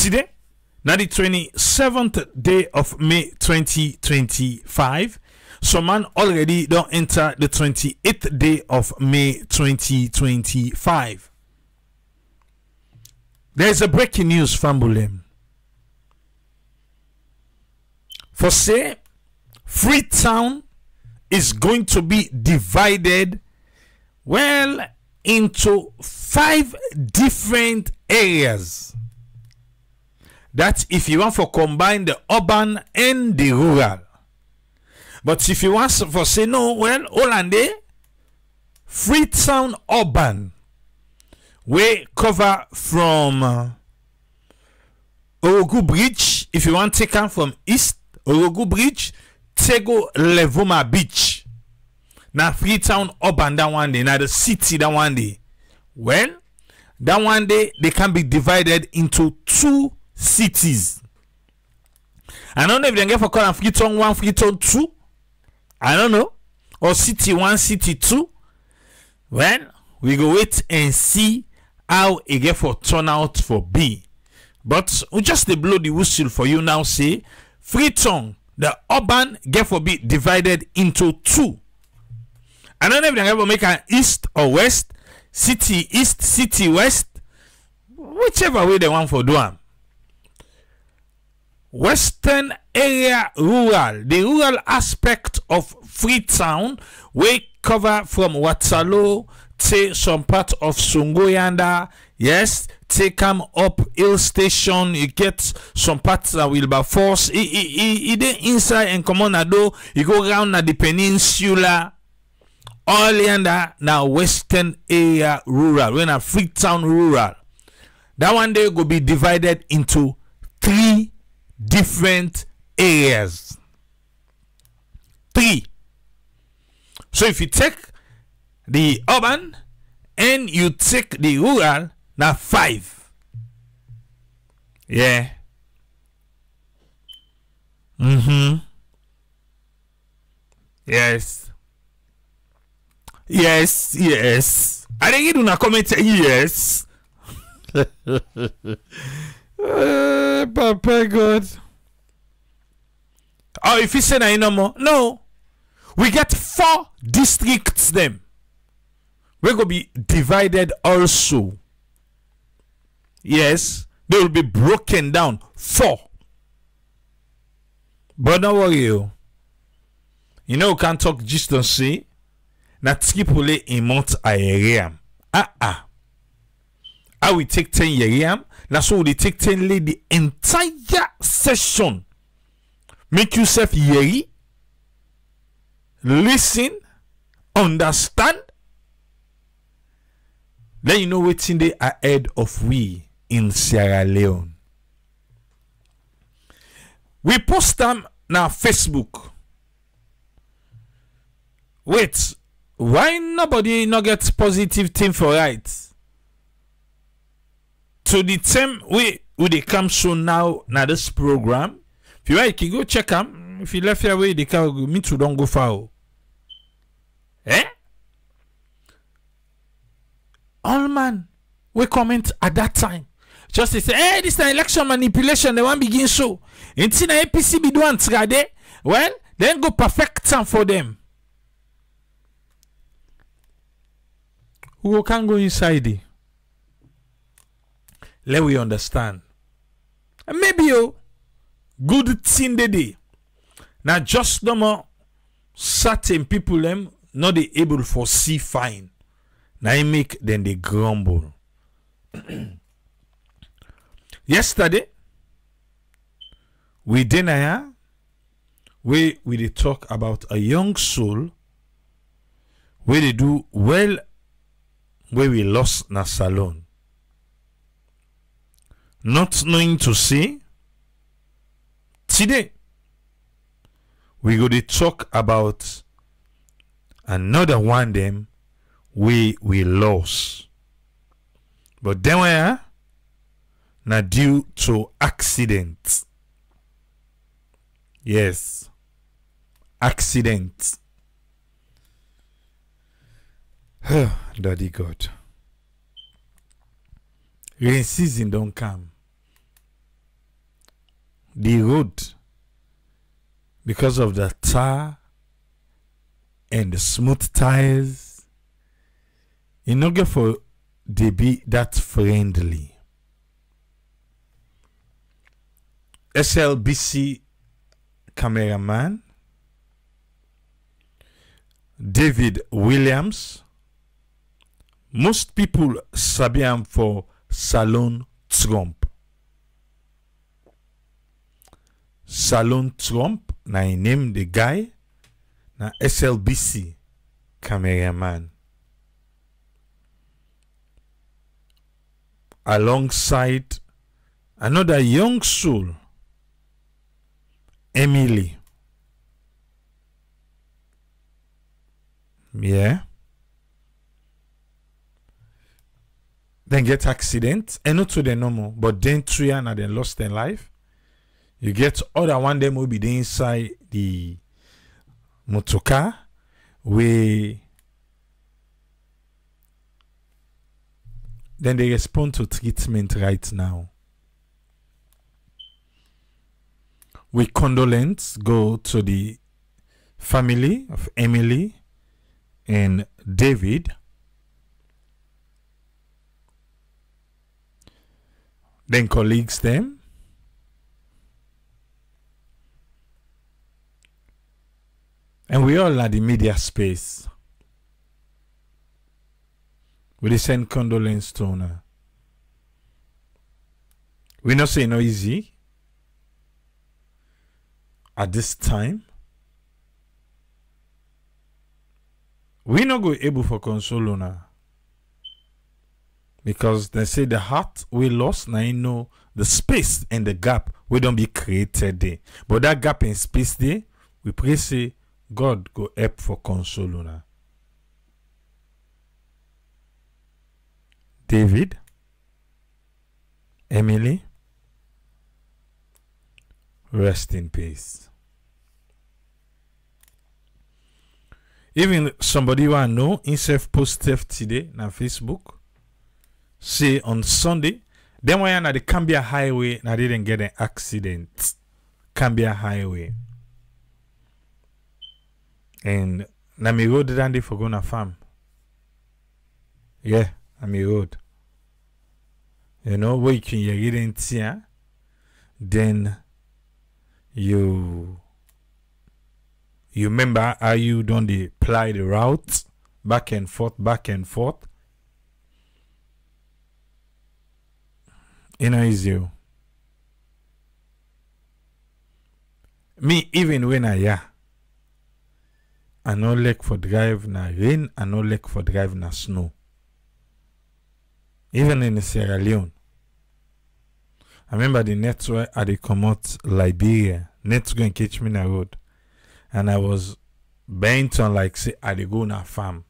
Today, now the 27th day of May 2025. Some man already don't enter the 28th day of May 2025. There's a breaking news, Fambulem. For say, Freetown is going to be divided, well, into 5 different areas. That if you want to combine the urban and the rural. But if you want for say no, well, Hollande, Freetown urban, we cover from Orogu Bridge. If you want to take them from east, Orogu Bridge, Tego Levoma Beach. Now Freetown urban that one day, now the city that one day. Well, that one day they can be divided into 2 cities. I don't know if they get for call Freetown 1, Freetown 2. I don't know. Or city 1, city 2. Well, we go wait and see how it get for turn out for B. But we just blow the whistle for you now. Say Freetown, the urban get for be divided into 2. I don't know if they ever make an east or west, city east, city west, whichever way they want for do them. Western area rural, the rural aspect of Freetown, we cover from Waterloo to some part of Sungoyanda. Yes, take them up Hill Station. You get some parts that Wilberforce. They inside and come on ado. You go around at the peninsula. All yanda now western area rural. When a Freetown rural, that one day will be divided into 3 different areas. 3. So if you take the urban and you take the rural, now 5. Yeah. Yes. Yes. I didn't get a comment. Yes. Papa God. Oh, if you say that no more, no. We get 4 districts them. We're going to be divided also. Yes, they will be broken down. 4. But don't worry, you know, we can't talk just to see. Na tripole in Mount Aeriam. How we take 10 yeriam. That's why we take 10 lay the entire session. Make yourself yeri. Listen. Understand. Then you know what's in the ahead of we in Sierra Leone. We post them now Facebook. Wait, why nobody not get positive thing for rights? To the time we they come soon now this program. If you like, you go check them. If you left your way, they can me to don't go far. All man, we comment at that time. Just to say, hey, this is an election manipulation. They want begin so. Until the APC be doing trade, well, then go perfect time for them. Who can go inside it? Let we understand. And maybe you good thing they day. Now just no more certain people them not they able for see fine. Now I make then they grumble. Yesterday we did we talk about a young soul where they do well where we lost na salon. Not knowing to see. Today we go to talk about another one them we lost. But then we are now due to accident. Yes. Accident. Daddy God. Rain season don't come. the road, because of the tar and the smooth tires, you no get for they be that friendly. SLBC cameraman David Williams. Most people sabi him for Salon Trump. Salon Trump, na he name the guy, na SLBC cameraman. Alongside another young soul, Emily. Yeah. Then get accident, and not to the normal, but then 3 and then lost their life. You get other one them will be the inside the motorcar where then they respond to treatment right now. We condolence go to the family of Emily and David. Then colleagues them. And we all are the media space. We send condolence to her. We not say no easy at this time. We not go able for console on her. Because they say the heart we lost, now you know the space and the gap we don't be created there. But that gap in space there, we pray say God go help for console on her. David, Emily, rest in peace. Even somebody who I know himself posted today on Facebook, say on Sunday, then when at the Cambia Highway, I didn't get an accident. Cambia Highway. And na me road dandy for going to farm. Yeah, na me road. You know, where you can get in here, then you remember how you don't apply the route back and forth, back and forth. You know, easy. Me, even when I no like for drive na rain, I no like for drive na snow. Even in Sierra Leone. I remember the network I dey come out Liberia. Net's going to catch me na road. And I was bent on like say I dey go na farm.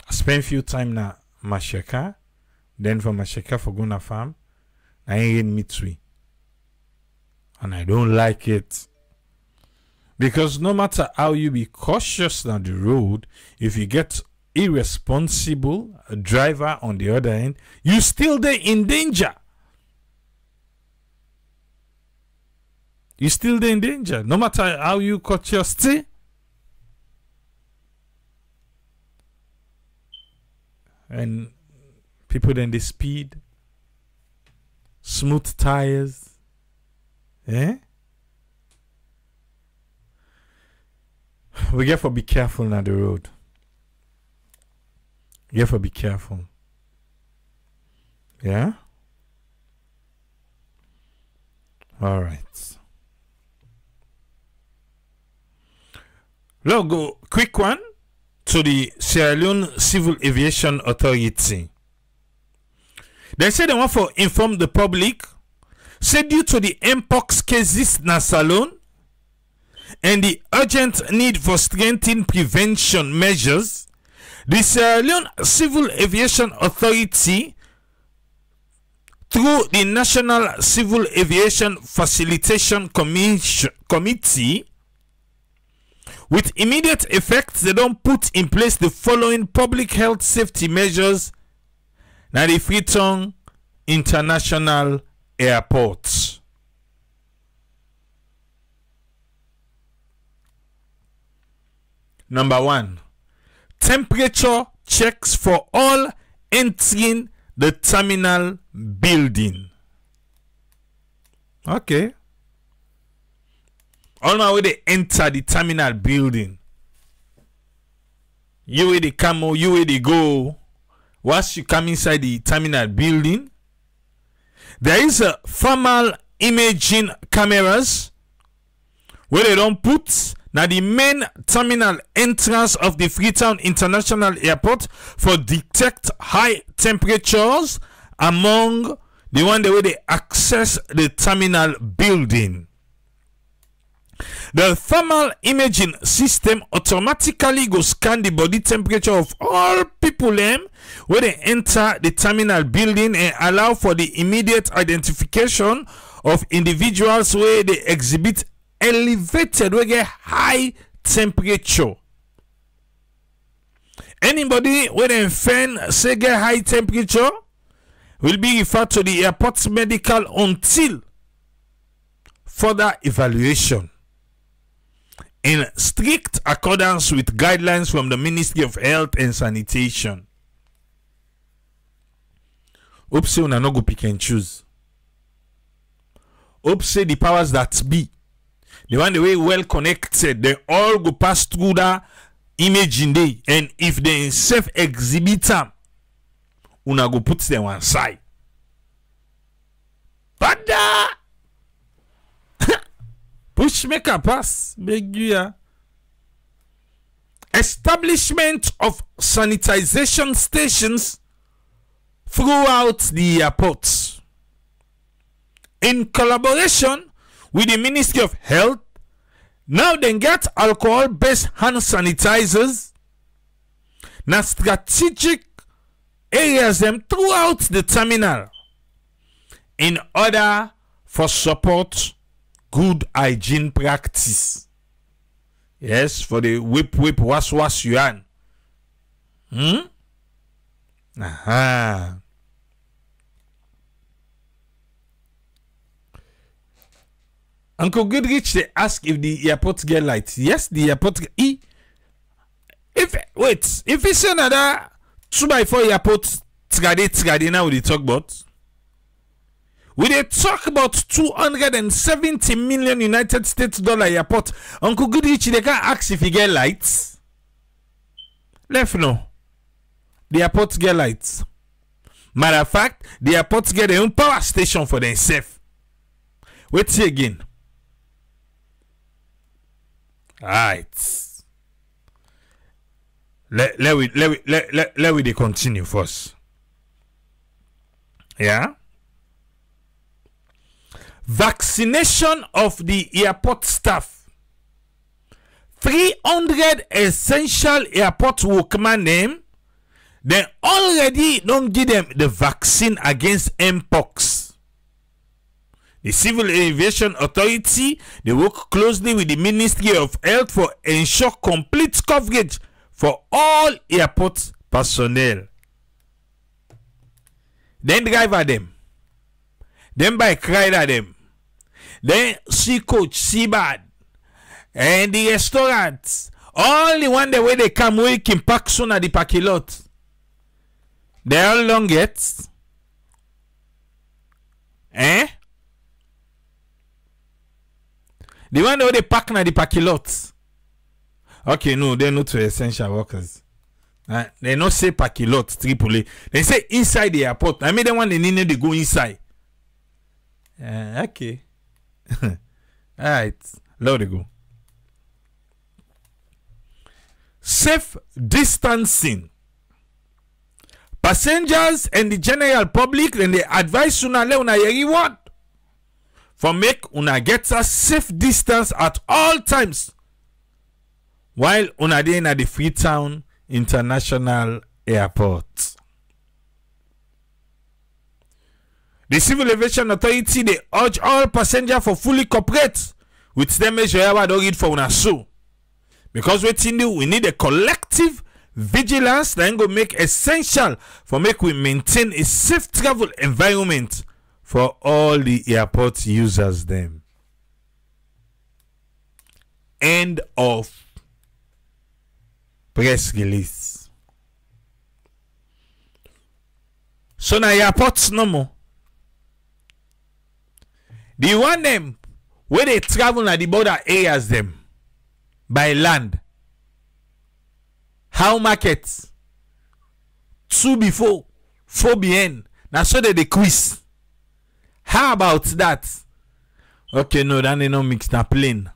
I spent few time na Masheka. Then from Masheka for go na farm. I ain't meet we. And I don't like it. Because no matter how you be cautious on the road, if you get irresponsible driver on the other end, you still there in danger. You still there in danger. No matter how you cut your stay. And people then they speed. Smooth tires. Eh? We get for be careful on the road. You have to be careful. Yeah? All right. Let's go quick one to the Sierra Leone Civil Aviation Authority. They say they want to inform the public, say due to the mpox cases in Salon and the urgent need for strengthening prevention measures, the Sierra Leone Civil Aviation Authority, through the National Civil Aviation Facilitation Committee, with immediate effect, they don't put in place the following public health safety measures at the Freetown International Airport. Number 1, temperature checks for all entering the terminal building. Okay. All my way they enter the terminal building. You way they come or you way they go. Once you come inside the terminal building, there is a thermal imaging cameras where they don't put now the main terminal entrance of the Freetown International Airport for detect high temperatures among the one the way they access the terminal building. The thermal imaging system automatically go scan the body temperature of all people when they enter the terminal building and allow for the immediate identification of individuals where they exhibit elevated, we get high temperature. Anybody where they find say get high temperature will be referred to the airport's medical until further evaluation in strict accordance with guidelines from the Ministry of Health and Sanitation. Hope say una no go pick and choose. Hope say the powers that be, the one the way well connected, they all go pass through that imaging day, and if they self exhibit them, una go put them one side. But push make a pass, beg you ya. Establishment of sanitization stations throughout the airports in collaboration with the Ministry of Health. Now they get alcohol-based hand sanitizers na strategic areas them throughout the terminal in order for support good hygiene practice. Yes, for the whip was yuan. Aha. Uncle Goodrich, they ask if the airport get lights. Yes, the airport. If it's another 2x4 airport, tigade now we talk about. We they talk about 270 million United States dollar airport. Uncle Goodrich, they can ask if he get lights. Left no. The airport get lights. Matter of fact, the airport get their own power station for themselves. Wait see again. Alright. Let we continue first. Yeah. Vaccination of the airport staff. 300 essential airport workmen name. They already don't give them the vaccine against Mpox. The Civil Aviation Authority, they work closely with the Ministry of Health for ensure complete coverage for all airport personnel. Then driver them. Then bike rider them. Then sea coach, sea bad. And the restaurants. All the one the way they come we can pack soon at the parking lot. They all long get. The one that they pack na the parking lot. Okay, no, they're not essential workers. They not say parking lot, AAA. They say inside the airport. I mean, the one they need to go inside. Okay. Alright. Let it go. Safe distancing. Passengers and the general public, then they advise una le una yeri what? For make una get a safe distance at all times while una dey at the Freetown International Airport. The Civil Aviation Authority, they urge all passengers for fully cooperate with them measure I don't read for una so. Because we need a collective vigilance that go make essential for make we maintain a safe travel environment for all the airport users them. End of press release. So na airport no more. The one them where they travel at the border areas them by land. How markets 2 before 4 behind. Now so they quiz. How about that? Okay, no, that ain't no mix na plain.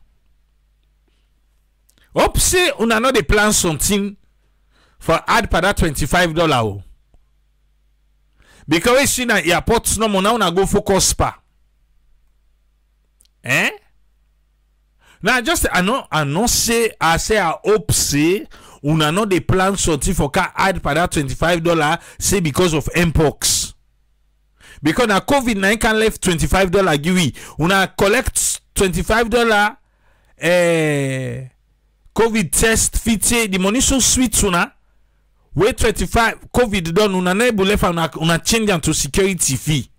Hope say una know they plan something for add per that $25. Because we see na airport no more now una go focus spa. Eh? Now just I know say I hope say una know they plan something for car add per that $25 say because of mpox. Because na COVID-19 can left $25 give we. Una collect $25 COVID test fit the money so sweet una. Wait 25 COVID done una na able left una change am to security fee.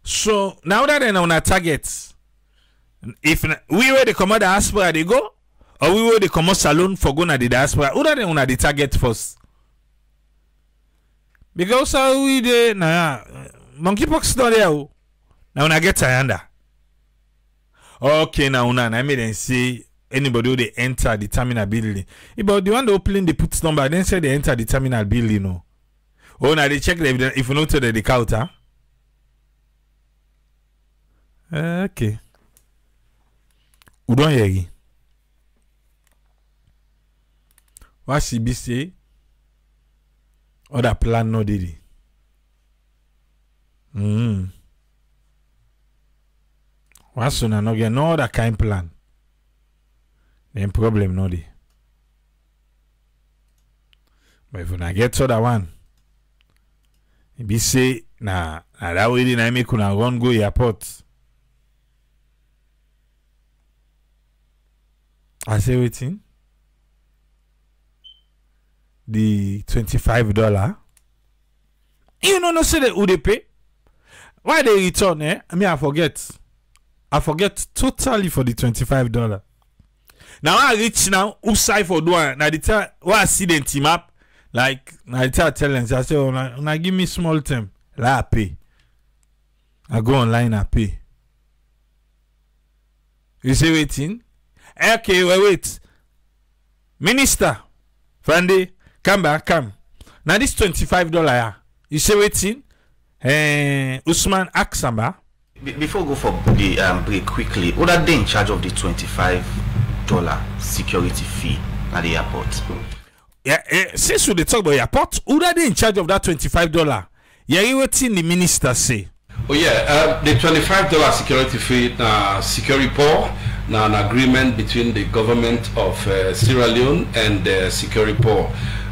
So now that they on our targets, if we were the command diaspora they go, or we were the command salon for going at the diaspora, who that they on the target first? Because we the monkeypox not there. Now when I get tired. Okay, now I made them say anybody who they enter the terminal building. But the one they opening the puts number, then say they enter the terminal building, no. Oh, now they check the evidence if you know to the counter. Okay. Udon yegi. What she be say? Other plan no did it. What soon I no get no other kind plan. Then problem no dey. But if una get other one, it be say na that way na make una run go airport. I say waiting. The $25. You know no say the who they pay. Why they return? I mean I forget totally for the $25. Now I reach now upside for doing now the time what I see the team up like now the time tell them I say oh, give me small time like I pay. I go online I pay. You say waiting? Okay, wait. Minister, Friday, come back, come. Now this $25, you say waiting? Usman Aksamba. Before we go for the break quickly, what are they in charge of the $25 security fee at the airport? Yeah, since we talk about airport, who are they in charge of that $25? Yeah, you waiting the minister say. Oh yeah, the $25 security fee, security poor. Now an agreement between the government of Sierra Leone and Security Poor.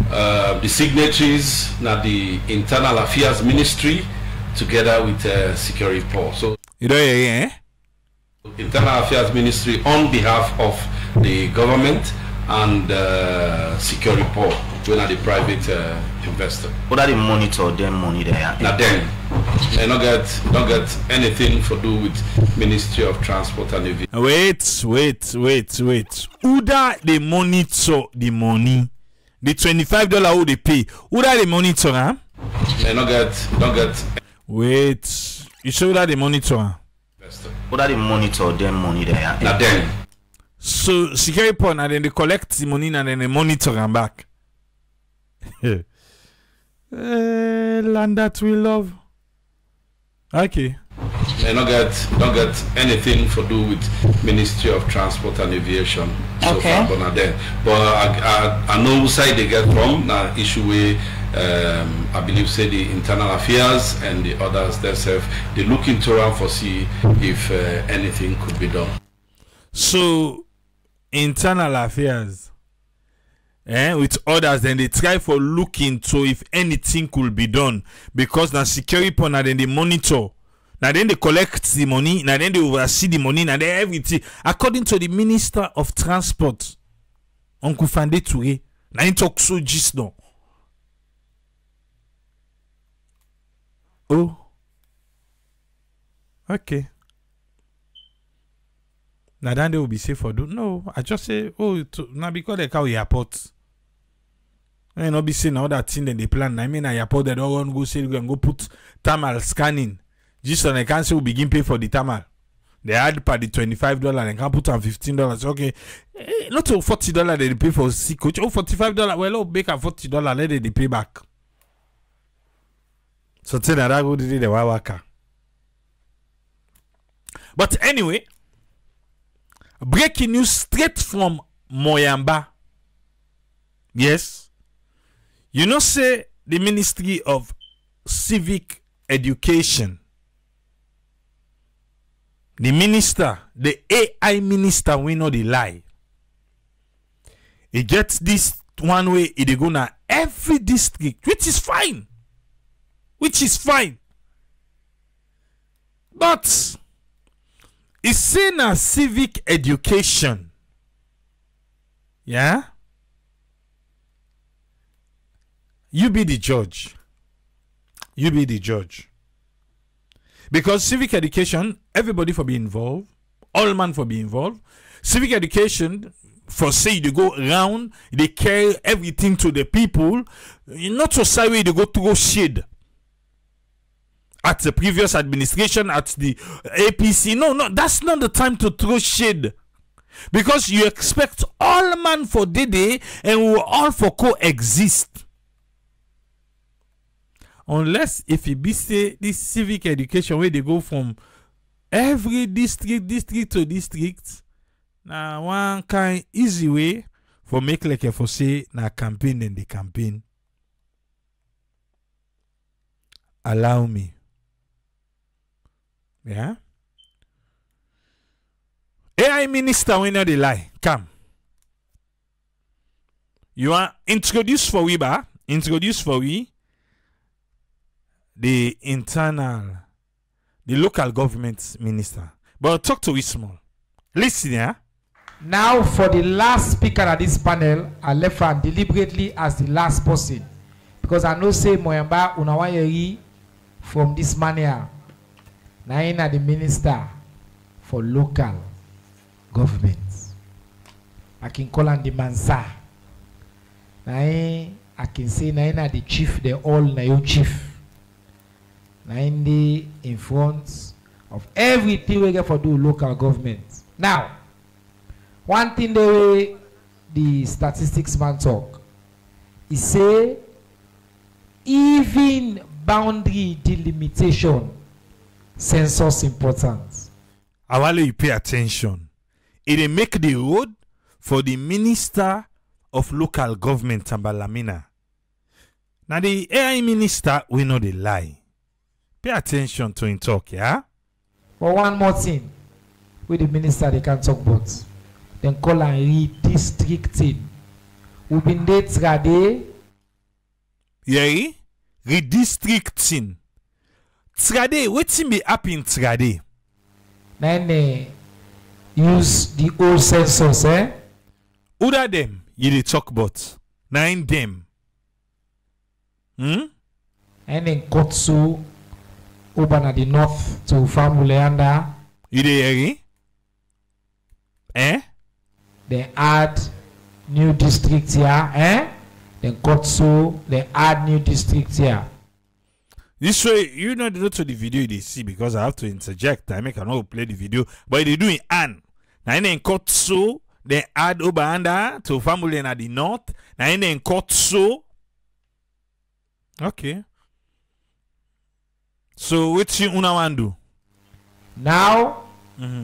The signatories now the Internal Affairs Ministry together with Security Poor. So you know Internal Affairs Ministry on behalf of the government and Security Poor, when are the private investor. What are the monitor them money there? Now then they don't get anything to do with Ministry of Transport and Aviation. Wait. Who that they monitor the money? The $25 who they pay. Who that they monitor? Huh? They don't get. Wait. You show that they monitor? What are the monitor them money there? Now then. So security point and then they collect the money and then they monitor them back. Land that we love. Okay. They don't get anything to do with Ministry of Transport and Aviation. So far, but not there. But I know who side they get from. Now issue where I believe say the Internal Affairs and the others themselves they look into around for see if anything could be done. So Internal Affairs with others then they try for look into if anything could be done because now security point and then they monitor. Now then they collect the money, now then they oversee the money, now then everything. According to the Minister of Transport, Uncle Fande Touré, now he talk so just now. Oh. Okay. Now then they will be safe for do. No, I just say, oh, now because they call airport. I not be saying all that thing that they plan. I mean, I airport they don't want to go say go put thermal scanning. Just so they can say we begin pay for the thermal. They add per the $25 and can put on $15. Okay, not to $40 they pay for sick coach. Oh, $45. Well, oh, make a $40. Let they pay back. So tell that go did the waka. But anyway, breaking news straight from Moyamba. Yes. You know, say the Ministry of Civic Education, the minister, the AI minister, we know the lie. He gets this one way, he go na every district, which is fine. Which is fine. But it's saying a civic education. Yeah? You be the judge. You be the judge. Because civic education, everybody for be involved. All man for be involved. Civic education, for say they go around, they carry everything to the people. Not so sorry they go through shade. At the previous administration, at the APC. No, that's not the time to throw shade. Because you expect all man for day and we will all for coexist. Unless if it be say this civic education where they go from every district to district, now one kind easy way for make like a for say na campaign and the campaign. Allow me. Yeah. AI minister we know the lie. Come. You are introduced for we ba? Introduce for we the local government minister. But talk to we small. Listen, yeah. Now for the last speaker at this panel, I left her deliberately as the last person. Because I know say Moyamba unawayeri from this mania. Naina the minister for local government. I can call on the Mansa. I can say Naina the chief, the all Nayo chief. Naina in front of everything we get for do local government. Now, one thing the statistics man talk, he say even boundary delimitation census important. I want you pay attention. It make the road for the minister of local government Tambalamina. Now the AI minister we know the lie. Pay attention to him talk, yeah? But one more thing, with the minister they can talk about. Then call and redistricting. We've been there trade. Yeah, redistricting. Trade, what's be happen trade? Then use the old census, eh? Who are them? You dey talk about 9 them. And then Kotsu over at the north to Famuleanda. You dey hear? Eh? They add new district here, eh? Then Kotsu, they add new district here. This way, you know to the video they see because I have to interject. I cannot play the video, but they do it and now in Kotsu, they add Obaanda to family at the north. Now in Kotsu. Okay. So what you want to do? Now,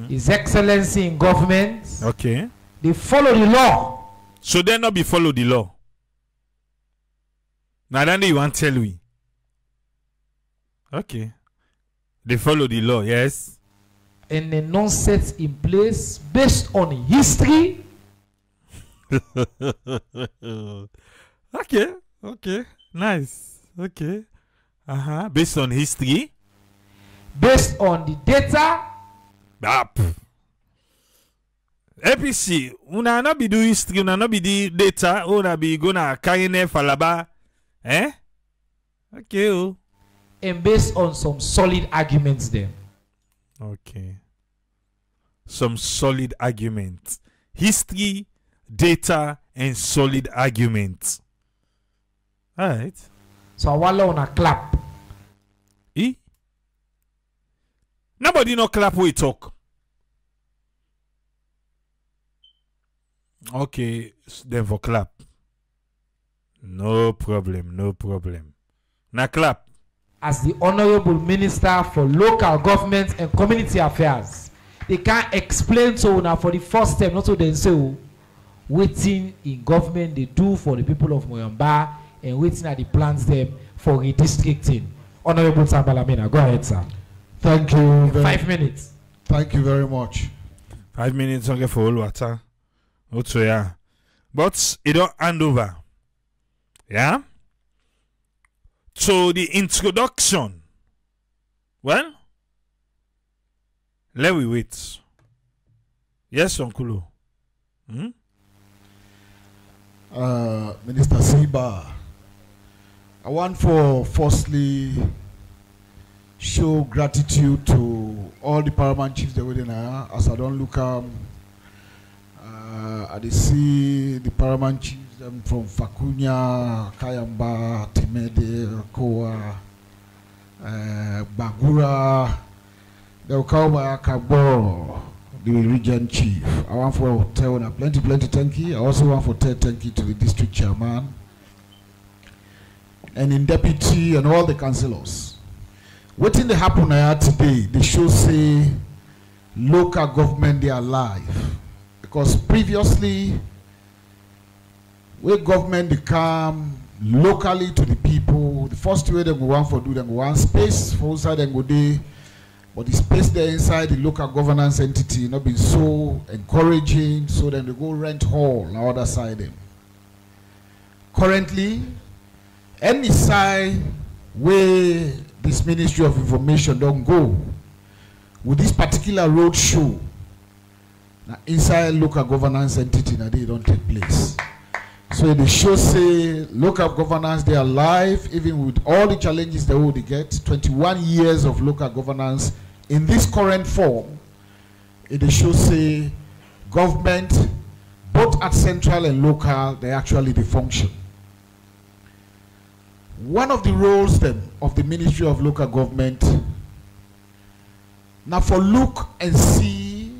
His Excellency in government. Okay. They follow the law. So they not be follow the law. Now then you want to tell me. Okay. They follow the law, yes. And the nonsense in place based on history. Okay. Nice. Okay. Based on history. Based on the data. APC, una not be do history, una not be the data, una be gonna carry ne falaba. Eh? Okay. And based on some solid arguments there. Okay. Some solid arguments. History, data, and solid arguments. All right. So I want on a clap. E? Nobody no clap when we talk. Okay, then for clap. No problem, no problem. Now clap. As the Honorable Minister for Local Government and Community Affairs, they can't explain to now for the first time, not so they say waiting in government they do for the people of Moyamba and waiting at the plans them for redistricting. Honorable Sambalamina, go ahead, sir. Thank you. 5 minutes. Thank you very much. 5 minutes okay for all water. Also, yeah. But it don't hand over. Yeah? So the introduction. Well, let we wait. Yes, Uncle. Minister Siba, I want for firstly show gratitude to all the paramount chiefs that were in here. As I don't look I see the paramount chiefs from Fakunya, Kayamba, Timede, Koa, Bagura, the Okawa Kabo, the region chief. I want for tell plenty thank you. I also want for thank you to the district chairman and in deputy and all the councillors. What in the happen here today, they should say local government they are alive. Because previously, where government they come locally to the people, the first way they go want for do them go one space for outside and go there, but the space there inside the local governance entity not been so encouraging, so then they go rent hall on the other side them. Currently, any side where this Ministry of Information don't go with this particular road show, now inside local governance entity now they don't take place. So the show say local governance they are alive even with all the challenges they would get. 21 years of local governance in this current form. It show say government both at central and local they actually they function. One of the roles then of the Ministry of Local Government now for look and see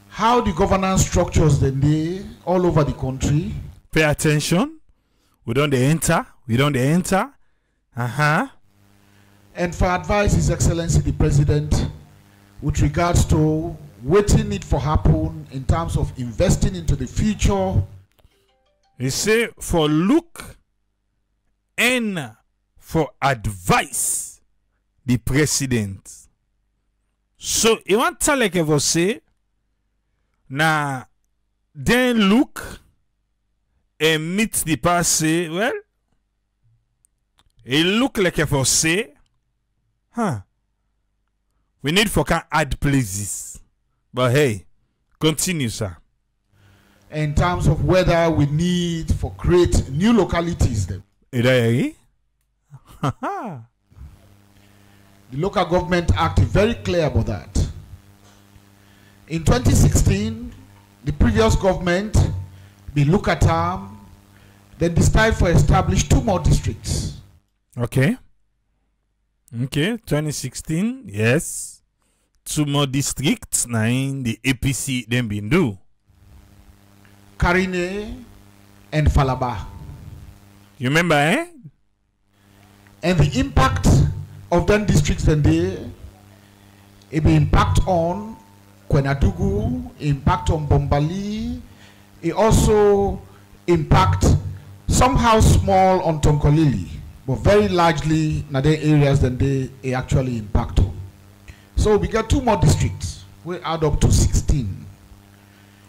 how the governance structures then they all over the country. Pay attention. We don't enter. And for advice His Excellency the President with regards to waiting it for happen in terms of investing into the future. He say for look and for advice the president. So you want to tell like I say now then look and meet the passé, well, it look like if I say, we need for can add places. But hey, continue, sir. In terms of whether we need for create new localities then. The Local Government Act is very clear about that. In 2016, the previous government be look at then decide for establish 2 more districts. Okay. 2016, yes. 2 more districts now in the APC then been do. Karine and Falaba. You remember, eh? And the impact of them districts and there, it be impact on Kwenadugu, impact on Bombali, it also impact somehow small on Tonkolili, but very largely in other areas than they actually impact on. So we got 2 more districts. We add up to 16,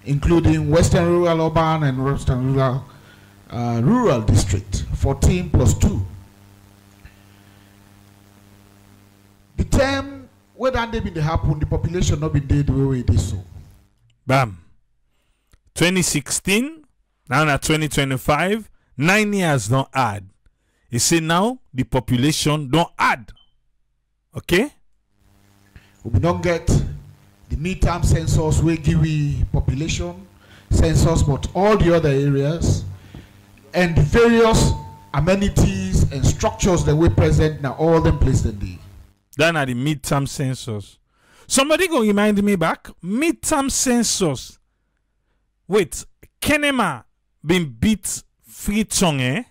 including Western Rural Urban and Western Rural Rural District, 14 plus 2. The term where that they been happen, the population not been there the way it is so. Bam. 2016, now na 2025, 9 years don't add. You see now the population don't add. Okay? We don't get the midterm census, we give we population census, but all the other areas and the various amenities and structures that we present now, all them placed in the. Then at the midterm census. Somebody go remind me back. Midterm census. Wait, Kenema been beat Freetown, eh?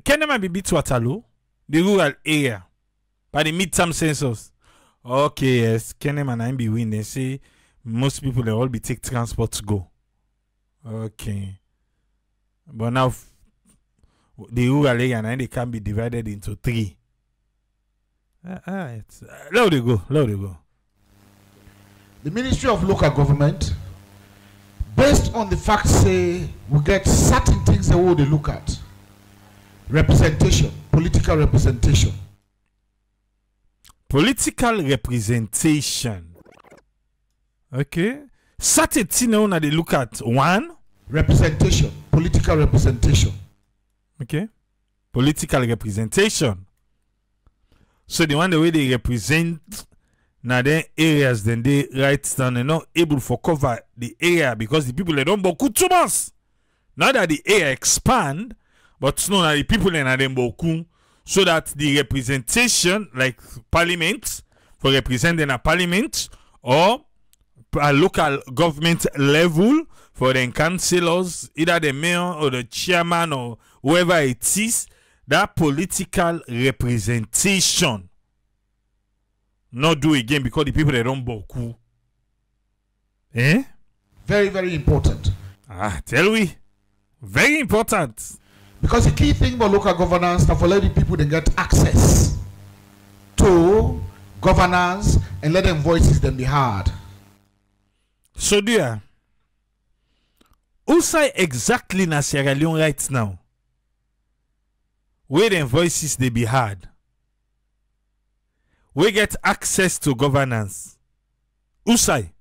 Kenema been beat Waterloo, the rural area, by the midterm census. Okay, yes, Kenema and I be win. They say most people they all be take transport to go. Okay. But now the rural area and they can be divided into 3. Let they go. The Ministry of Local Government, based on the fact say we get certain things that we look at. Representation, political representation. Political representation. Okay. Certain things that they look at. 1. Representation, political representation. Okay. Political representation. So the one the way they represent now then areas, then they write down they're not able to cover the area because the people they don't boku too much. Not that the area expand, but no, that the people in them boku, so that the representation, like parliament, for representing a parliament or a local government level for the councillors, either the mayor or the chairman or whoever it is, that political representation not do again because the people they don't boku. Eh? Very, very important. Tell we. Very important. Because the key thing about local governance is for let the people then get access to governance and let them voices them be heard. So dear, who say exactly na Sierra Leone right now? Where them voices they be heard? We get access to governance. Who say?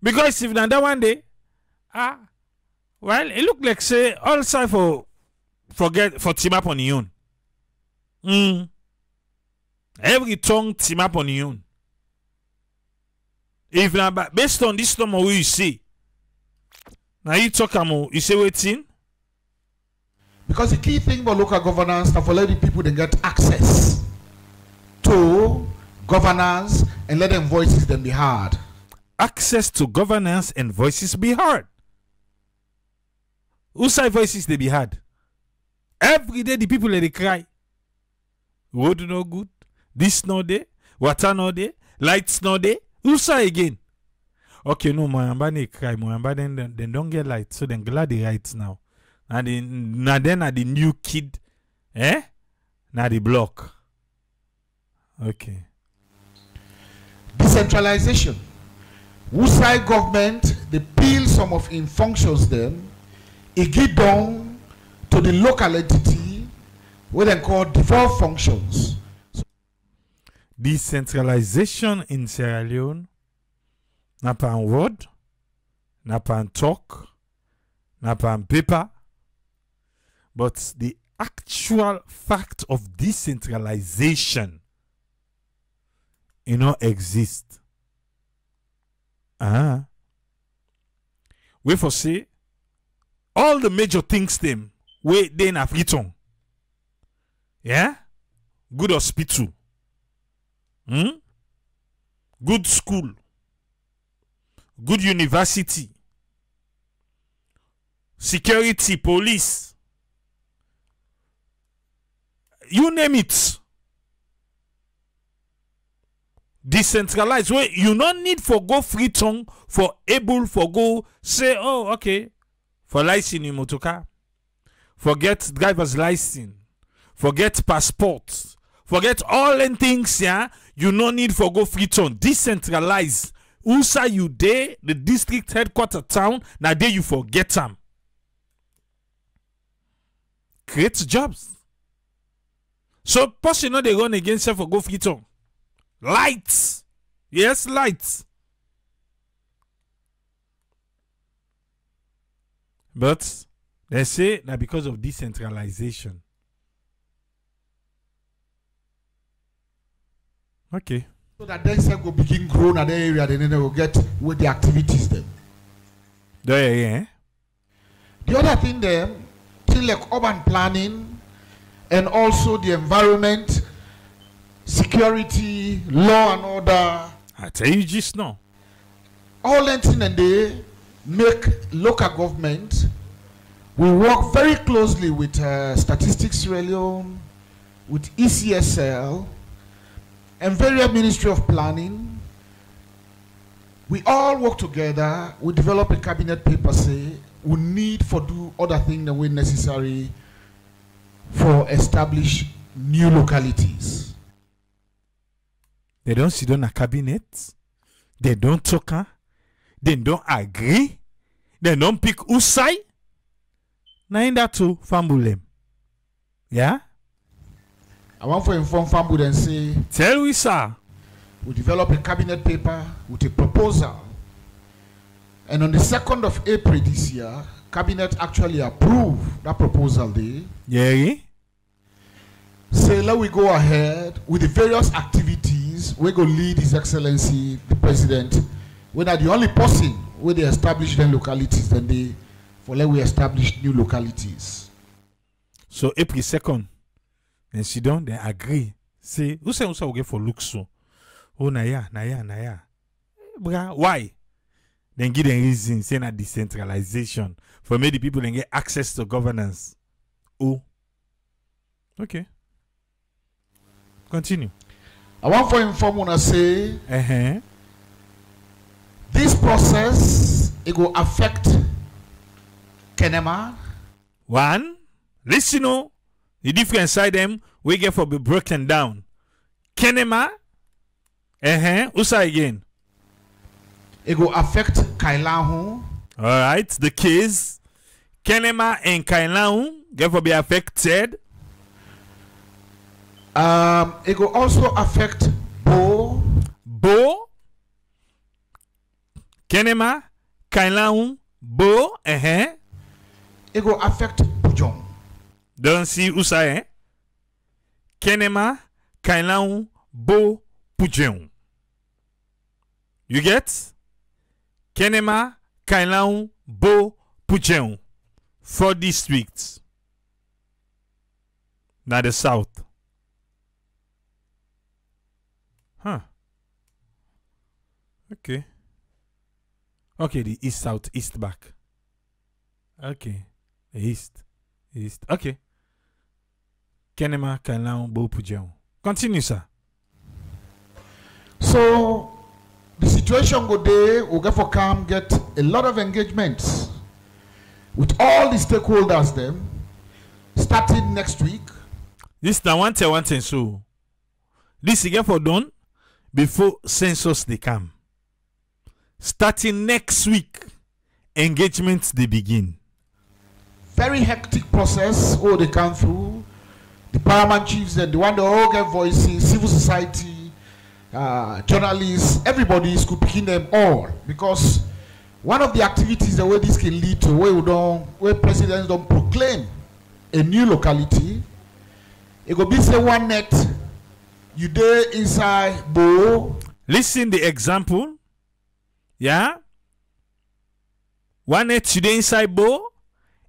Because if that one day, well, it look like say all side for team up on your own. Every tongue team up on your own. If now based on this number you see, now you talk about you say waiting. Because the key thing about local governance is for let the people then get access to governance and let them voices them be heard. Access to governance and voices be heard. Whose side voices they be heard? Every day the people they cry. Road no good. This no day. Water no day. Lights no day. Whose side again? Okay, no, Moyamba they cry. Moyamba then don't get light. So then glad they lights now. Now then the new kid. Now the block. Okay. Decentralization. Whose side government they peel some of in functions them. It get down to the local entity what they call default functions. Decentralization in Sierra Leone, not pa word, not pa talk, not pa paper, but the actual fact of decentralization, exist. We for say all the major things them we they in Freetown. Yeah? Good hospital. Good school. Good university. Security, police. You name it. Decentralized. Where you don't need for go Freetown for able for go say, oh, okay. For license in motorcar. Forget driver's license. Forget passports. Forget all them things, yeah. You no need for go Freetown. Decentralized. Who say you there, the district headquarter town, now there you forget them. Create jobs. So person they run against you for go Freetown. Lights. Yes, lights. But they say that because of decentralization. Okay. So that then say go begin grow in that area, then they will get with the activities them. There, yeah. The other thing then, things like urban planning and also the environment, security, law and order. I tell you just now. All that thing and they make local government. We work very closely with Statistics Sierra Leone, with ECSL, and various Ministry of Planning. We all work together. We develop a cabinet paper say we need for do other things that were necessary for establish new localities. They don't sit on a cabinet. They don't talk. They don't agree. They don't pick whose side. Now in that too, Fambulem. Yeah? I want to inform Fambul and say, tell we, sir. We develop a cabinet paper with a proposal. And on the 2nd of April this year, cabinet actually approved that proposal there. Yeah. Say, let we go ahead with the various activities. We go lead His Excellency, the President. We are the only person where they establish their localities, then they for let we establish new localities. So April 2nd, and she don't they agree. Say, who say we get for look so? Oh naya. Bra, why? Then give them reason saying that decentralization for many people and get access to governance. Oh. Okay. Continue. I want to inform you say this process it will affect Kenema. One, listen, no, the different side them we get for be broken down. Kenema, Usa again. It will affect Kailahu. All right, the case Kenema and Kailahu get for be affected. It will also affect Bo. Kenema, Kailahu, Bo, It will affect Pujong. Don't see Usa, Kenema, Kailahu, Bo, Pujong. You get? Kenema, Kailahu, Bo, Pujong. 4 districts. Now the south. Huh. Okay. Okay, the east, south, east back. Okay. The east. Okay. Kenema, Kailahu, Bo, Pujong. Continue, sir. So the situation go there, we'll get for come get a lot of engagements with all the stakeholders them starting next week. This now one thing so. This is get for done before census they come. Starting next week, engagements they begin. Very hectic process. Oh, they come through. The paramount chiefs and the one that all get voices, civil society, journalists, everybody is picking them all because one of the activities the way this can lead to where presidents don't proclaim a new locality. It could be say one net. You there inside Bo. Listen the example. Yeah. One net today inside Bo.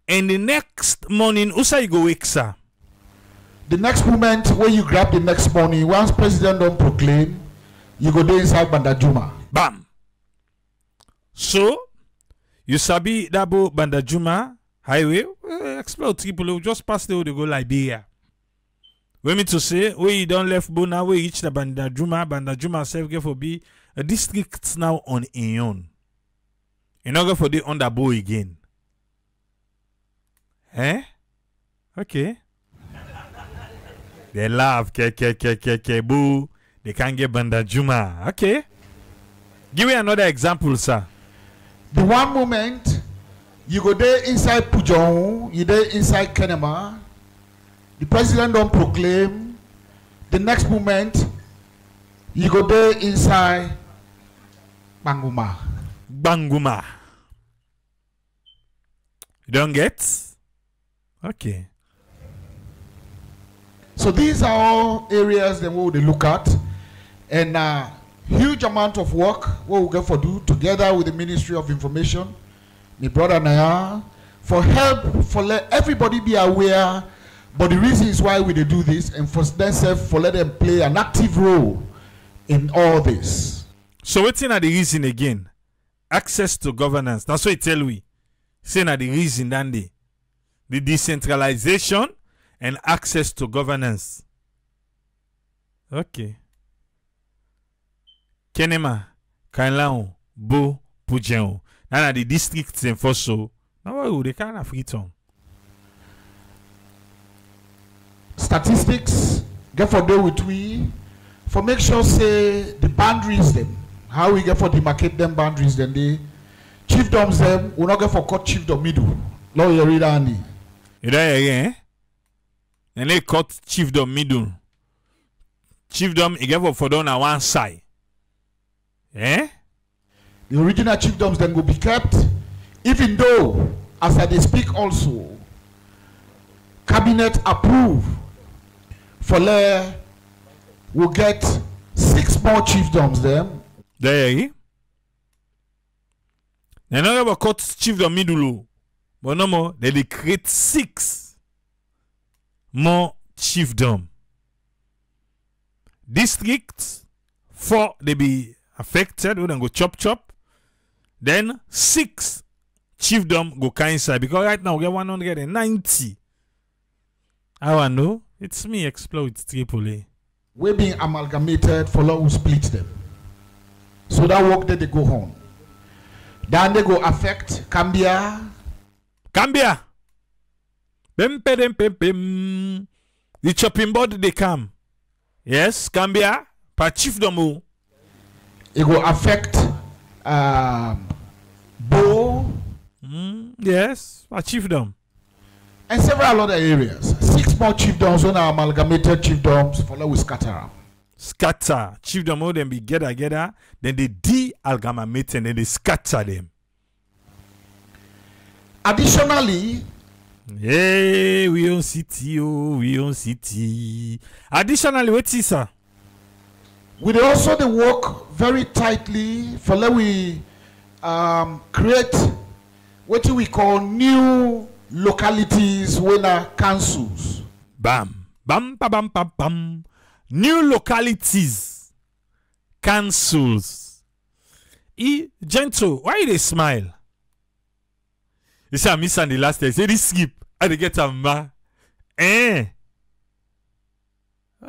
And the next morning, Usa you go wake, sir. The next moment when you grab the next morning, once president don't proclaim, you go there inside Bandajuma. Bam. So, you sabi Dabo Bandajuma highway, explore people just pass the way they go Liberia. We mean to say, where you don't left Bo now, we reach the Bandajuma self get for be a district now on Leone. You not go for the under Bo again. Okay. They laugh, boo. They can't get Bandajuma. Okay. Give me another example, sir. The one moment you go there inside Pujong, you there inside Kenema, the president don't proclaim. The next moment you go there inside Banguma. You don't get? Okay. So these are all areas that we will look at. And huge amount of work what we get for do together with the Ministry of Information, my brother Naya, for help, for let everybody be aware, but the reasons why we do this, and for themselves, for let them play an active role in all this. So what's in the reason again? Access to governance. That's what it tell we. Say na the reason then the decentralization and access to governance. Okay. Kenema, Kailao, Bo, Pujeo. Now the districts and for so. Now they can't have Freetown. Statistics get for do with we for make sure say the boundaries them. How we get for demarcate them boundaries then they chiefdoms them we not get for cut chiefdom middle. Lord you read Andy. You there again? And they cut chiefdom middle. Chiefdom you get for down on one side. Eh? The original chiefdoms then will be kept, even though as I speak also cabinet approve for we'll get 6 more chiefdoms then. There you They not ever cut chiefdom middle, but no more. They create 6 more chiefdom. Districts 4 they be affected. We don't go chop. Then 6 chiefdom go coincide because right now we get 190. I want to know. It's me explode Tripoli. We're being amalgamated for law who split them. So that work that they go on. Then they go affect Cambia. Cambia. Bem. The chopping board they come. Yes, Cambia. Pa chiefdom. It go affect Bo. Yes, pa chiefdom. And several other areas. 6 more chiefdoms on our amalgamated chiefdoms for we scatter. Scatter. Chiefdom them be together, then they de-amalgamate and then they scatter them. Additionally, hey, we on city, we on city. Additionally, what is that? We also they work very tightly for let we create what we call new localities when councils. Bam. New localities. Councils. Gentle, why they smile? You say I miss on the last day. Say this skip. I they get a ma.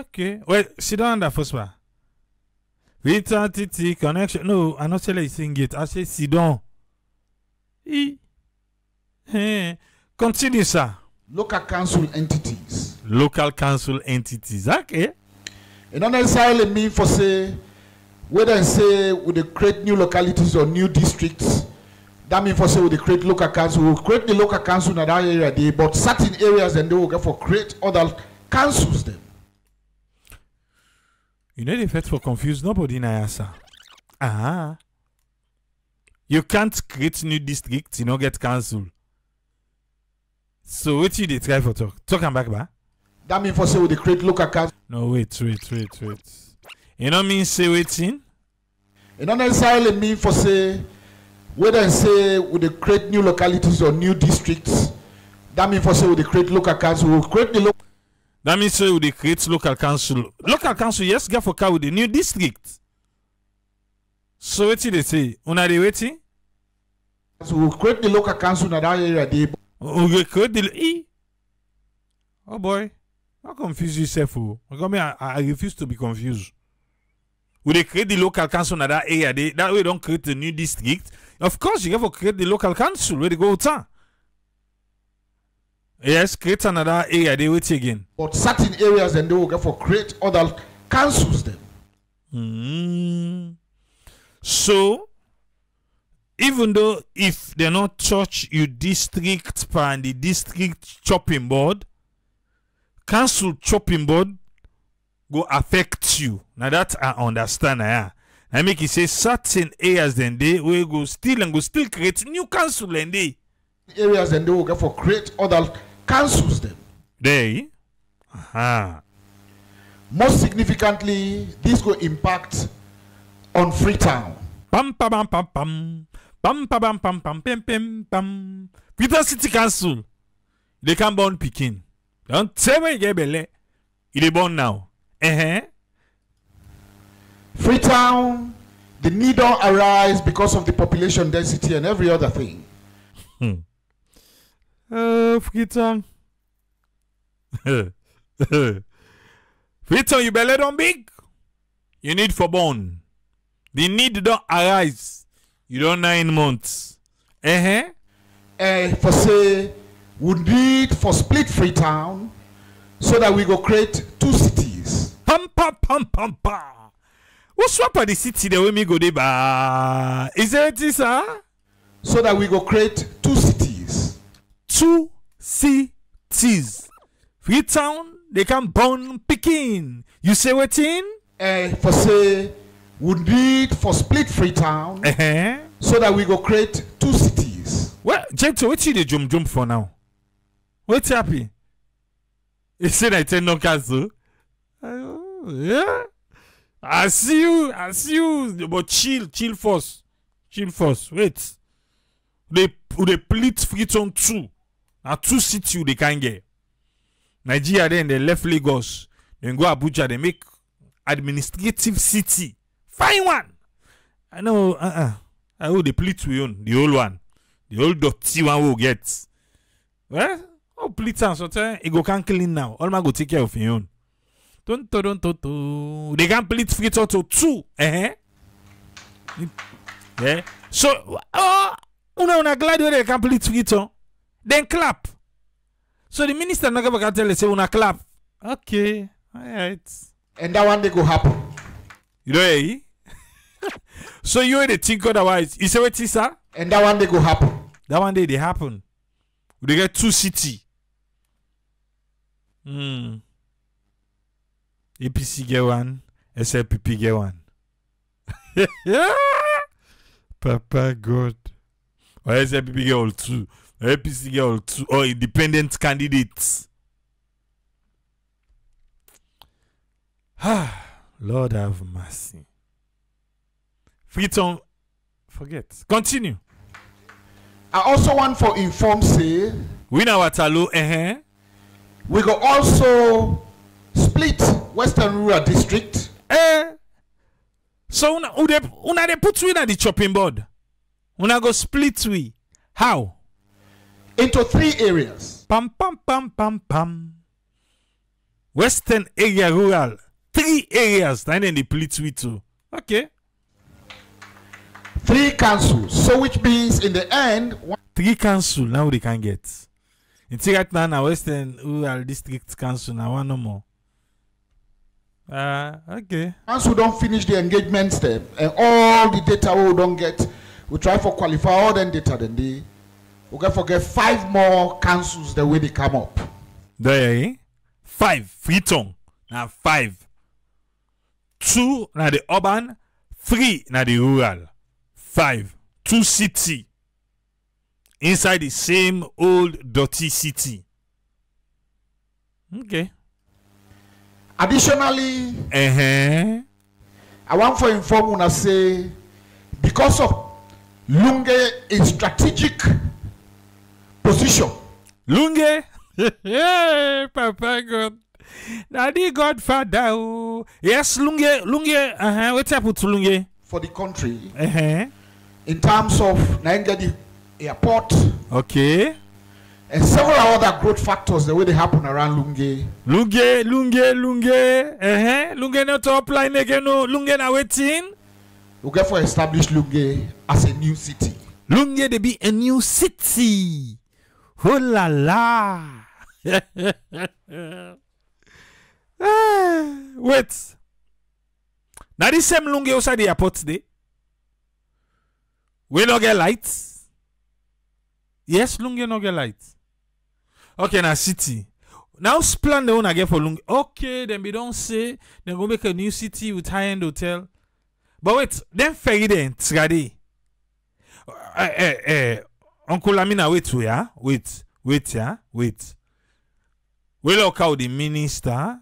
Okay. Well, sit down on that first one. Freetown TT connection. No, I'm not telling you sing it. I say sit down. Continue, sir. Local council entities. Local council entities. Okay. It don't necessarily mean for say whether say would they create new localities or new districts. That means for say would they create local council. We'll create the local council in that area there, but certain areas and they will get for create other councils then. You know the effect for confuse nobody in Ayasa. You can't create new districts, you know, get council. So what you they try for talk? Talk and back. That means for say they create local council. No, wait. You know mean say waiting? It don't necessarily mean for say whether say they create new localities or new districts. That means for say they create local council. We'll create the local. That means say they create local council. Local council, yes, get for car with the new district. So what they say? Una they waiting? So we'll create the local council in that area there. We create the Oh boy, don't confuse yourself. I refuse to be confused. Will they create the local council in that area? That way don't create a new district. Of course, you have to create the local council where they go to. Yes, create another area. They wait again. But certain areas and they will get for create other councils then. So, even though if they not touch your district and the district chopping board, council chopping board go affect you. Now that I understand. I make it say certain areas then they will go still create new council and they areas and they will get for create other councils then. They Most significantly, this will impact on Freetown. Pam pam pam pam pam pam pam pam pam pam pam pam. Freetown City Council, they can born Pekin. Don't say when you get belly. It is born now. Freetown, the need don't arise because of the population density and every other thing. Freetown. Freetown, you belly don't big. You need for born. The need don't arise. You don't 9 months. For say, we need for split Freetown so that we go create 2 cities. Pam pam pam pam pam. What's up at the city the way me go there ba? Is there this So that we go create 2 cities. 2 cities. Freetown, they can born Pekin. You say what in? For say, we need for split Freetown so that we go create 2 cities. Well, Jento, what you the jump for now? What's happy? You said I tell no castle. Yeah. I see you. But chill first. Wait. They split Freetown 2. Now 2 cities they can get. Nigeria then they left Lagos. Then go Abuja, they make administrative city. Fine one. I know, I know the plate we own, the old one. The old dirty one we'll get. Well, plate and something, it go can clean now. All man go take care of your own. They can plate Freetown to 2. Yeah. So, una glad they can plate Freetown. Then clap. So the minister not gonna tell us say una clap. Okay. Alright. And that one they go happen. You know eh? So you ain't the think otherwise. You say what is sir? And that one they go happen. That one day they happen. They get 2 cities. APC get 1, SLPP get 1. Papa God. Or SLPP get all 2. APC get all 2. Or independent candidates. Lord have mercy. Freetown, forget. Continue. I also want for inform say we know Waterloo, we go also split Western Rural District. So una they put we in the chopping board. Una go split we. How? Into 3 areas. Pam pam pam pam pam. Western area rural. 3 areas. Then they split we too. Okay. 3 councils. So which means in the end 3 council now they can get. Until right now Western Rural District Council now one no more. Okay. Once we don't finish the engagement step and all the data we don't get, we try for qualify all the data then we can forget 5 more councils the way they come up. There 5 Freetown. Now 5. 2 na the urban, 3 na the rural. 5. 2 city. Inside the same old dirty city. Okay. Additionally, I want to inform you say because of Lunge in strategic position. Lunge? Hey, Papa God. Daddy Godfather. Oh. Yes, Lunge. What's happened to Lunge? For the country. In terms of Nangadi Airport. Okay. And several other growth factors the way they happen around Lunge. Lunge. Lunge not to apply again. No. Lunge na waiting. We get for establish Lunge as a new city. Lunge they be a new city. Oh la la. Wait. Now this same Lunge outside the airport today. We no get lights. Yes, Lunge no get lights. Okay, now city. Now plan the one again for Lunge. Okay, then we don't say they go make a new city with high-end hotel. But wait, then ferry then Trade. Uncle Lamina, wait. We look how the minister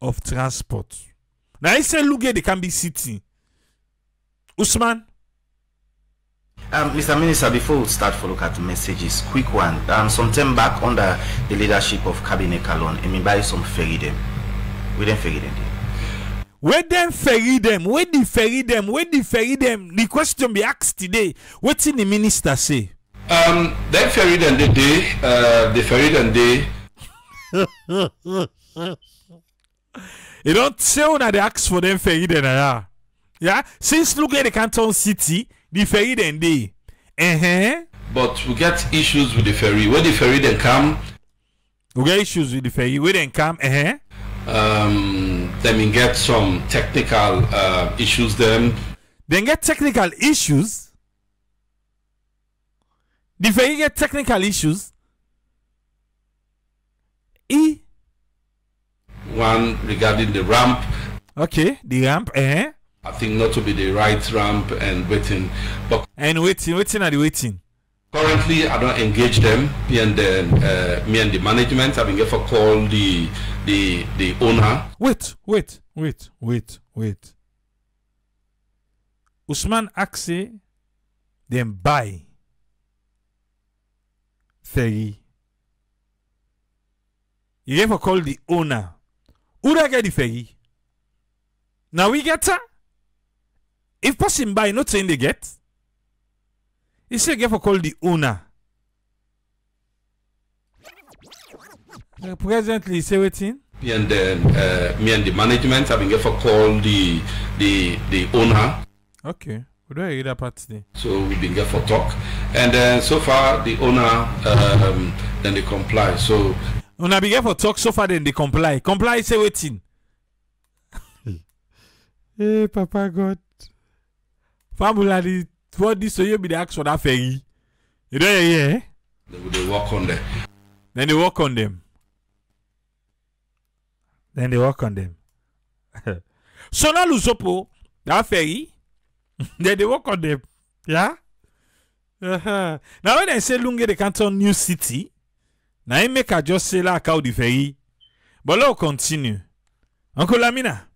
of Transport. Now I say look at the Kambi City. Usman. Mr. Minister, before we start to look at the messages, quick one. Some time back under the leadership of Cabinet Kalon, I mean by some ferry them. We didn't ferry them. Where them ferry them? Where the ferry them? Where the ferry them? The question be asked today. What did the minister say? They ferry them the day. They ferry them day. You don't say when they ask for them ferry them. Yeah. Since look at the Canton City, the ferry them day. But we get issues with the ferry. Where the ferry then come? We get issues with the ferry. Where they come? Then we get some technical issues. Then get technical issues. The ferry get technical issues. One regarding the ramp. Okay, the ramp. I think not to be the right ramp and waiting. But waiting are the waiting. Currently, I don't engage them. Me and the management. I've been here for call the owner. Wait. Usman Axe them buy ferry. You have to call the owner. Who da get the ferry? Now we get her. If person buy, not saying they get. You say you have to call the owner. Presently, say waiting. Me and the management have been here for call the owner. Okay. We don't hear that part today. So we've been here for talk. And so far the owner then they comply. So when I be here for talk, so far then they comply. Comply, say waiting. Hey, Papa God. Family, what this so you be the ask for that ferry? You don't hear? They work on them. Then they work on them. So now Lusopo, that ferry, then they work on them. Yeah? Now when I say Lunge the Canton New City, now I make a just say like how the ferry. But let's continue. Uncle Lamina.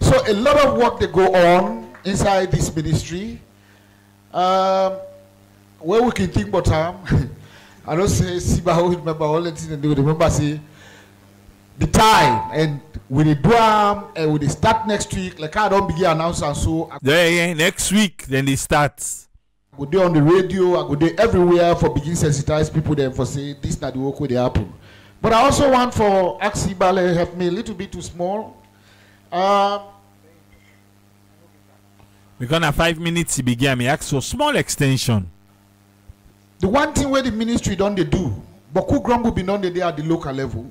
So a lot of work they go on inside this ministry. Where we can think about time. I don't say Siba remember all the things they do. Remember say the time and with the drum and with the start next week. Like I don't begin announce and so. Yeah, next week then they start. I go there on the radio. I go there everywhere for begin sensitize people then for say this not the work where they happen. But I also want for Axibale help me a little bit too small. Because now 5 minutes he began me ask for small extension. The one thing where the ministry don't they do, but who grumble be done they at the local level,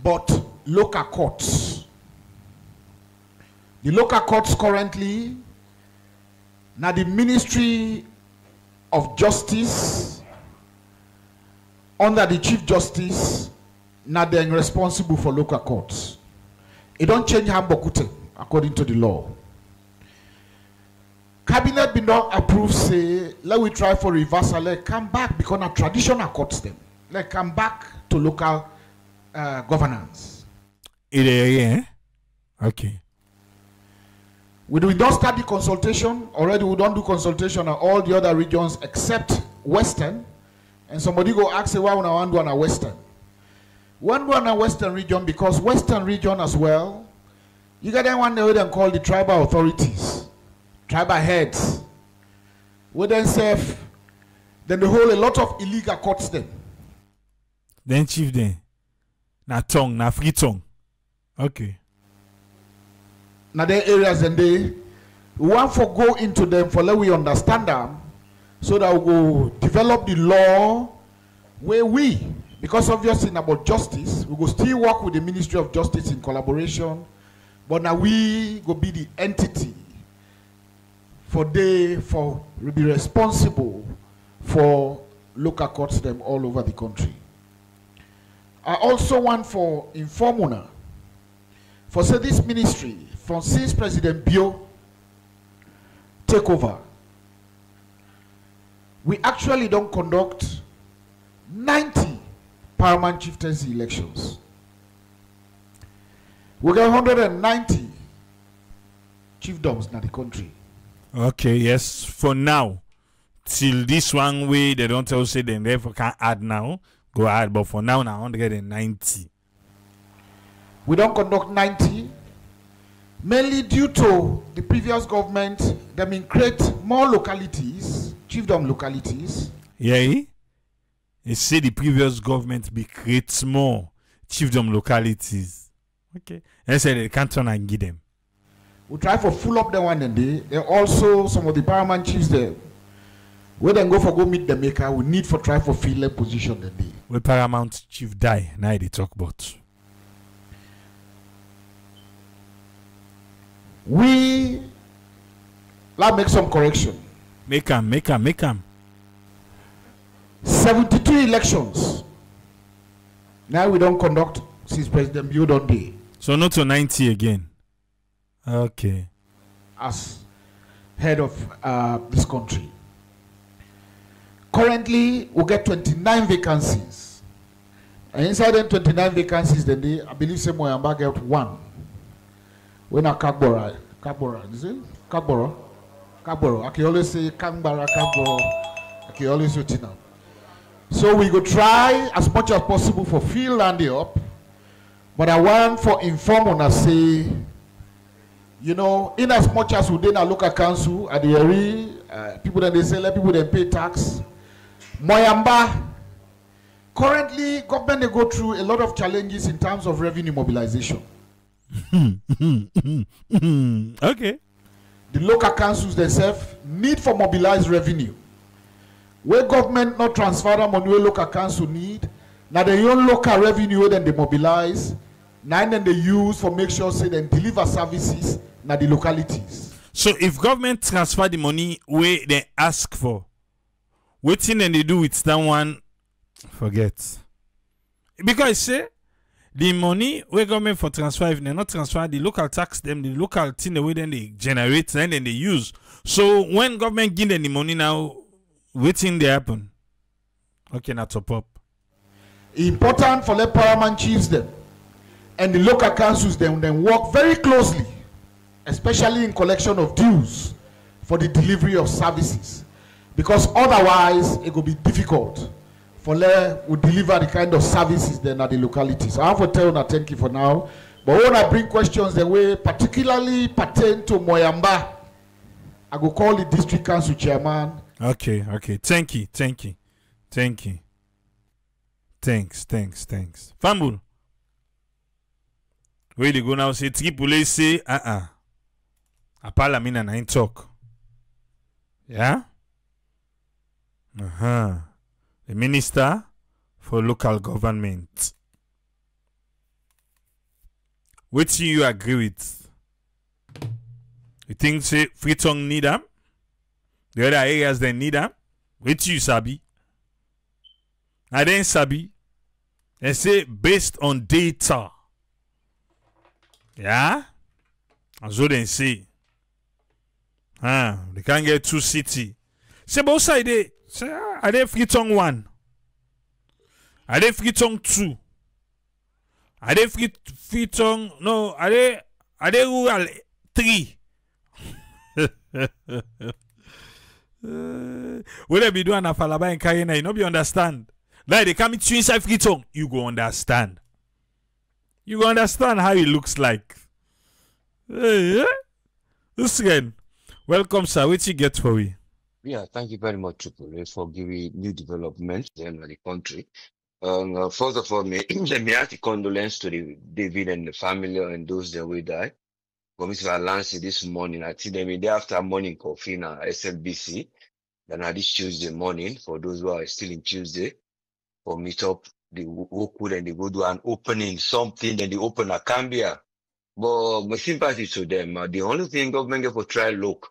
but local courts. The local courts currently, now the Ministry of Justice under the Chief Justice, now they're responsible for local courts. It don't change Hambokute according to the law. Cabinet been not approved, say, let we try for reversal, let come back because our traditional courts them. Let come back to local governance. Yeah. Okay. We don't start the consultation. Already we don't do consultation on all the other regions except Western. And somebody go ask, why we want to do on a Western? One do on a Western region because Western region as well, you got that one they call the tribal authorities. Tribal heads, we then serve, then they hold a lot of illegal courts then. Then chief then, na tongue, na free tongue. Okay. Now there areas then we want to go into them for let we understand them, so that we go develop the law where we, because obviously about justice, we go still work with the Ministry of Justice in collaboration, but now we go be the entity for they be responsible for local courts them all over the country. I also want for informuna for say this ministry from since President Bio take over, we actually don't conduct 90 paramount chieftaincy elections. We got 190 chiefdoms in the country. Okay, yes. For now, till this one way they don't tell say they never can add now. Go add, but for now 190. We don't conduct 90, mainly due to the previous government. They mean create more localities, chiefdom localities. Yeah, they say the previous government be create more chiefdom localities. Okay, and say they can't turn and give them. We try for full up the one and day. There also some of the paramount chiefs there. We then go meet the maker. We need for try for fill up position the day. We paramount chief die. Now they talk about. We let's make some correction. Make them. 72 elections. Now we don't conduct since President Build on day. So not to 90 again. Okay. As head of this country. Currently, we get 29 vacancies. And inside them 29 vacancies, then they, I believe, say Moyamba get one. When a Kagbora, is it? Kagboro. I can always say Kangbara, Kagboro. I can always say it now. So we go try as much as possible for field landing up. But I want for inform on us say, you know, in as much as we did a local council at the area, people that they say let people then pay tax. Moyamba, currently government they go through a lot of challenges in terms of revenue mobilization. Okay. The local councils themselves need for mobilized revenue. Where government not transfer the money where local council need, now the own local revenue then they mobilize, now then they use for make sure say they deliver services na the localities. So if government transfer the money where they ask for, what thing then they do with that one, forget. Because say the money where government for transfer, if they not transfer the local tax, them the local thing the way then they generate, then they use. So when government give them the money now, what thing they happen? Okay, now top up. Important for the paramount chiefs them and the local councils then work very closely, especially in collection of dues for the delivery of services, because otherwise it will be difficult for them to deliver the kind of services then at the localities. I have to tell you thank you for now, but when I bring questions the way particularly pertain to Moyamba, I go call the district council chairman. Okay. Thank you. Thanks. Fambul. Where they go now say Tripoli say a parliament and talk. Yeah? The minister for local government. Which you agree with? You think say Freetown need them? The other areas they need them? Which you sabi? I didn't sabi. They say based on data. Yeah? And so they say. They can't get 2 cities. Say both sides they say are they Freetown 1? Are they Freetown 2? Are they Freetown no, are they rural 3? Will they be doing a falaba and carrying you know be understand? Like they come to inside Freetown, you go understand. You go understand how it looks like. This again. Welcome, sir. What you get for me? Yeah, thank you very much, Triple, for giving new developments in the country. First of all, let me ask the condolence to the David and the family and those that will die. Commissioner Lance this morning, I think the day after morning coffee now, SLBC. Then this Tuesday morning, for those who are still in Tuesday, for meet up, they walk and they go do an opening, something, then they open a Cambia. But my sympathy to them. The only thing government get for try look.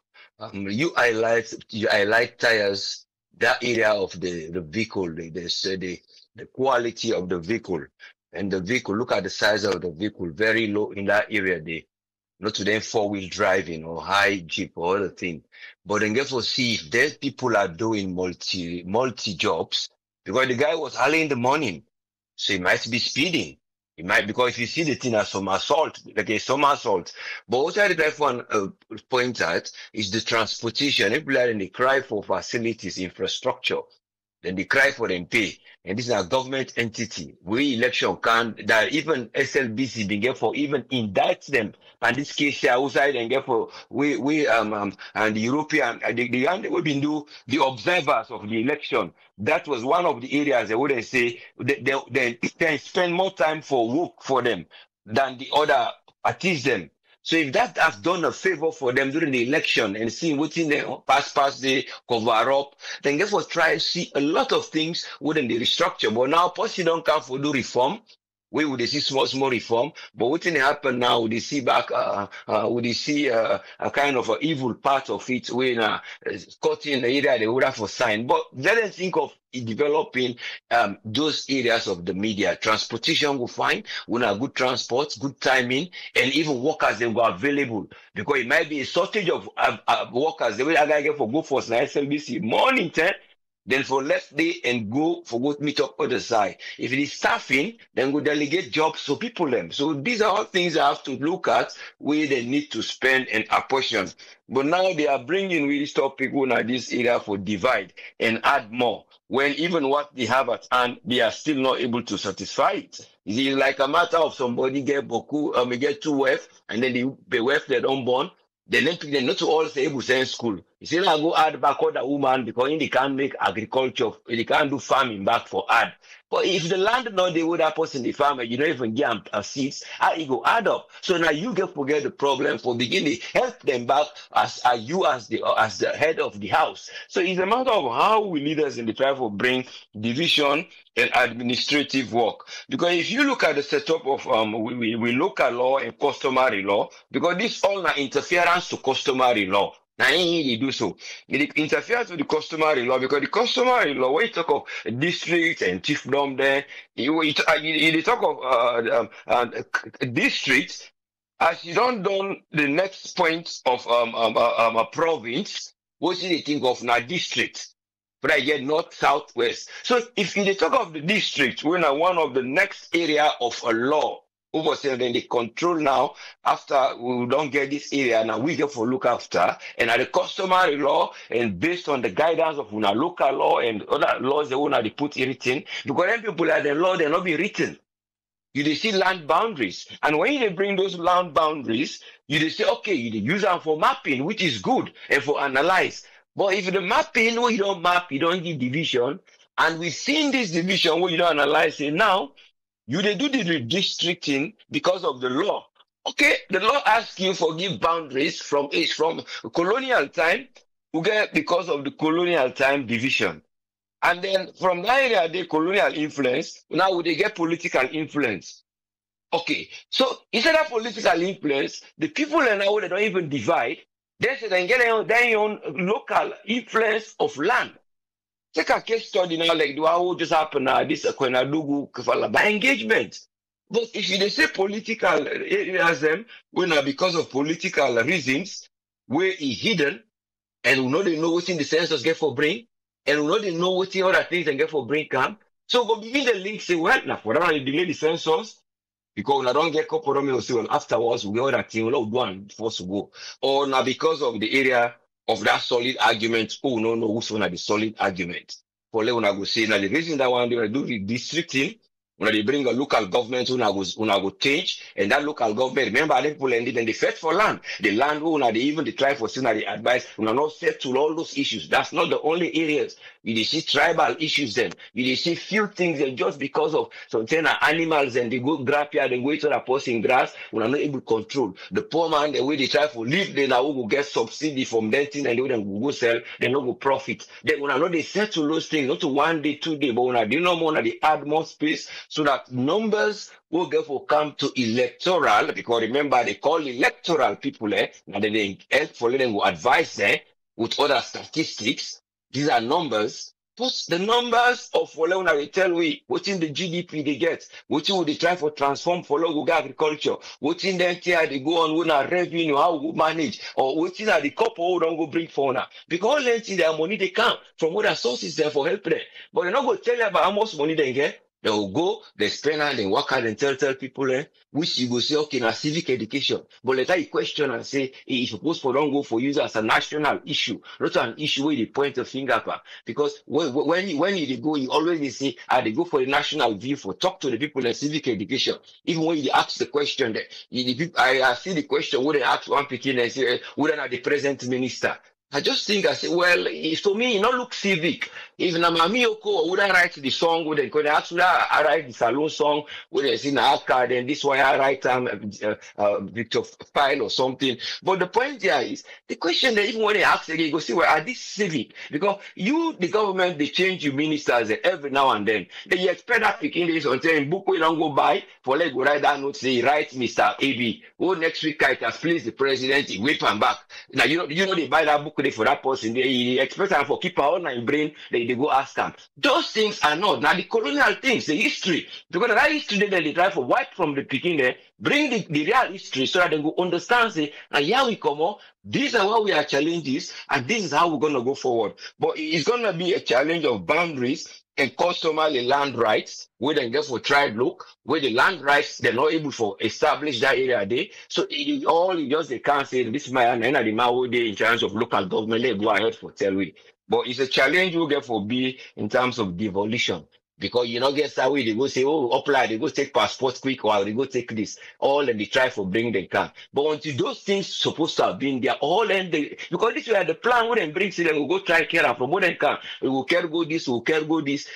You highlight tires, that area of the vehicle, the quality of the vehicle. And the vehicle, look at the size of the vehicle, very low in that area there. Not to them 4-wheel driving or high jeep or other thing. But then get for see if there's people are doing multi jobs, because the guy was early in the morning. So he might be speeding. It might, because if you see the thing as some assault, like a somersault. But what I try to point out is the transportation. People are in the cry for facilities, infrastructure. Then they cry for them pay. And this is a government entity. We election can, that even SLBC been get for even indict them. And this case here outside and get for, and the European, we've been do the observers of the election. That was one of the areas they wouldn't say, they spend more time for work for them than the other artists them. So if that has done a favor for them during the election and seeing what's in the past they cover up, then therefore try to see a lot of things within the restructure. But now, possibly don't come for do reform. We would see small reform, but what didn't happen now? Would they see back? Would they see a kind of an evil part of it when cutting the area they would have for sign? But let us think of developing those areas of the media. Transportation will find when a good transport, good timing, and even workers they were available because it might be a shortage of workers. The way I get for go for SLBC morning time. Then for left day and go meet up other side. If it is staffing, then go delegate jobs to people them. So these are all things I have to look at where they need to spend and apportion. But now they are bringing with this topic on this area for divide and add more. When even what they have at hand, they are still not able to satisfy it. It is like a matter of somebody get boku, get two wife, and then the wife they don't born. They not to all say able to send school. You see, I go add back other woman because they can't make agriculture, they can't do farming back for add. But if the land not they would have person the farmer, you don't even get seeds, it go add up. So now you get forget the problem for beginning, help them back as you as the head of the house. So it's a matter of how we leaders in the tribe will bring division and administrative work. Because if you look at the setup of we local law and customary law, because this all now interference to customary law. Now, they do so. It interferes with the customary law because the customary law, when you talk of district and chiefdom there, you talk of districts, as you don't done the next point of a province, what do you think of now district? But I get north, south, west. So if you talk of the district, we're now one of the next area of a law. Overseer, then they control now after we don't get this area now we get for look after and at the customary law and based on the guidance of our local law and other laws they want to put it written because then people are the law they not be written. You see land boundaries and when they bring those land boundaries you say okay you use them for mapping which is good and for analyze. But if the mapping where you don't map you don't give division and we've seen this division where you don't analyze it now. You they do the redistricting because of the law. Okay, the law asks you for give boundaries from colonial time, because of the colonial time division. And then from that area, the colonial influence, now they get political influence. Okay, so instead of political influence, the people now they don't even divide, they say they get their own local influence of land. Take a case study now, like what just happened now, this Kwenadugu by engagement. But if you say political areas them, because of political reasons, where it's hidden, and we know they know what's in the census get for bring, and we know they know what's in other things and get for bring come. So go begin the link say, well, now for that delay the census, because we don't get corporate afterwards, we get other thing, we'll do one force to go. Or now because of the area of that solid argument, no, who's one of the solid argument. For let go say now the reason that one they do redistricting, when they bring a local government who go change, and that local government, remember they people and they fight for land. The land who they even they try for the advice, we are not settle all those issues. That's not the only areas. You see tribal issues then. You see few things and just because of some animals and they go graveyard and wait to the posting grass, we are not able to control. The poor man, the way they try to live, they now will get subsidy from that thing and they will go sell, they no go profit. Then when I know they settle those things, not to 1 day, 2 day, but when I do no more, they add more space so that numbers will therefore come to electoral, because remember they call electoral people, and then they help for them to advise with other statistics. These are numbers. But the numbers of when they tell we what's in the GDP they get, what would they try for transform for local agriculture, what's in the NTI they go on with our revenue, how we manage, or what's in the couple who don't go bring for now. Because let's see their money they come from other sources there for help them. But they're not going to tell you about how much money they get. They will go, they spend and they work out and tell people, which you go say, okay, now civic education. But later you question and say, it's supposed to don't go for you as a national issue, not an issue where you point a finger at. Because when you go, you always say, they go for the national view for talk to the people in civic education. Even when you ask the question, I see the question, would they ask one picking and say, wouldn't are the present minister? I just think, I say, well, to me, it not look civic. If Namami Oko would I write the song, would they actually I write the salon song, would they sing Aka, then this way I write Victor File or something. But the point here is the question that even when they ask again, you go see, well, are this civic? Because you, the government, they change your ministers every now and then. Then you expect that picking this on saying book will don't go by for let go write that note, say, write Mr. AB. Oh, next week I can please the president, he whip and back. Now you know they buy that book for that person, they expect them for keep our online brain, they go ask them. Those things are not. Now the colonial things, the history, because that history they try for wipe from the beginning there, bring the real history so that they go understand, say, now here we come on, these are what we are challenges, and this is how we're gonna go forward. But it's gonna be a challenge of boundaries and customary land rights, where they get for tribe look, where the land rights they're not able to establish that area there. So they can't say this man and the man in terms of local government, they go ahead for tell we. But it's a challenge you get for be in terms of devolution. Because you know, get that way, they go say, oh, apply, they go take passport quick while they go take this. All and they try for bring the car. But until those things supposed to have been there, all and they, because this way the plan wouldn't bring, so they will go try care from what they can. We will care go this, we will care go this,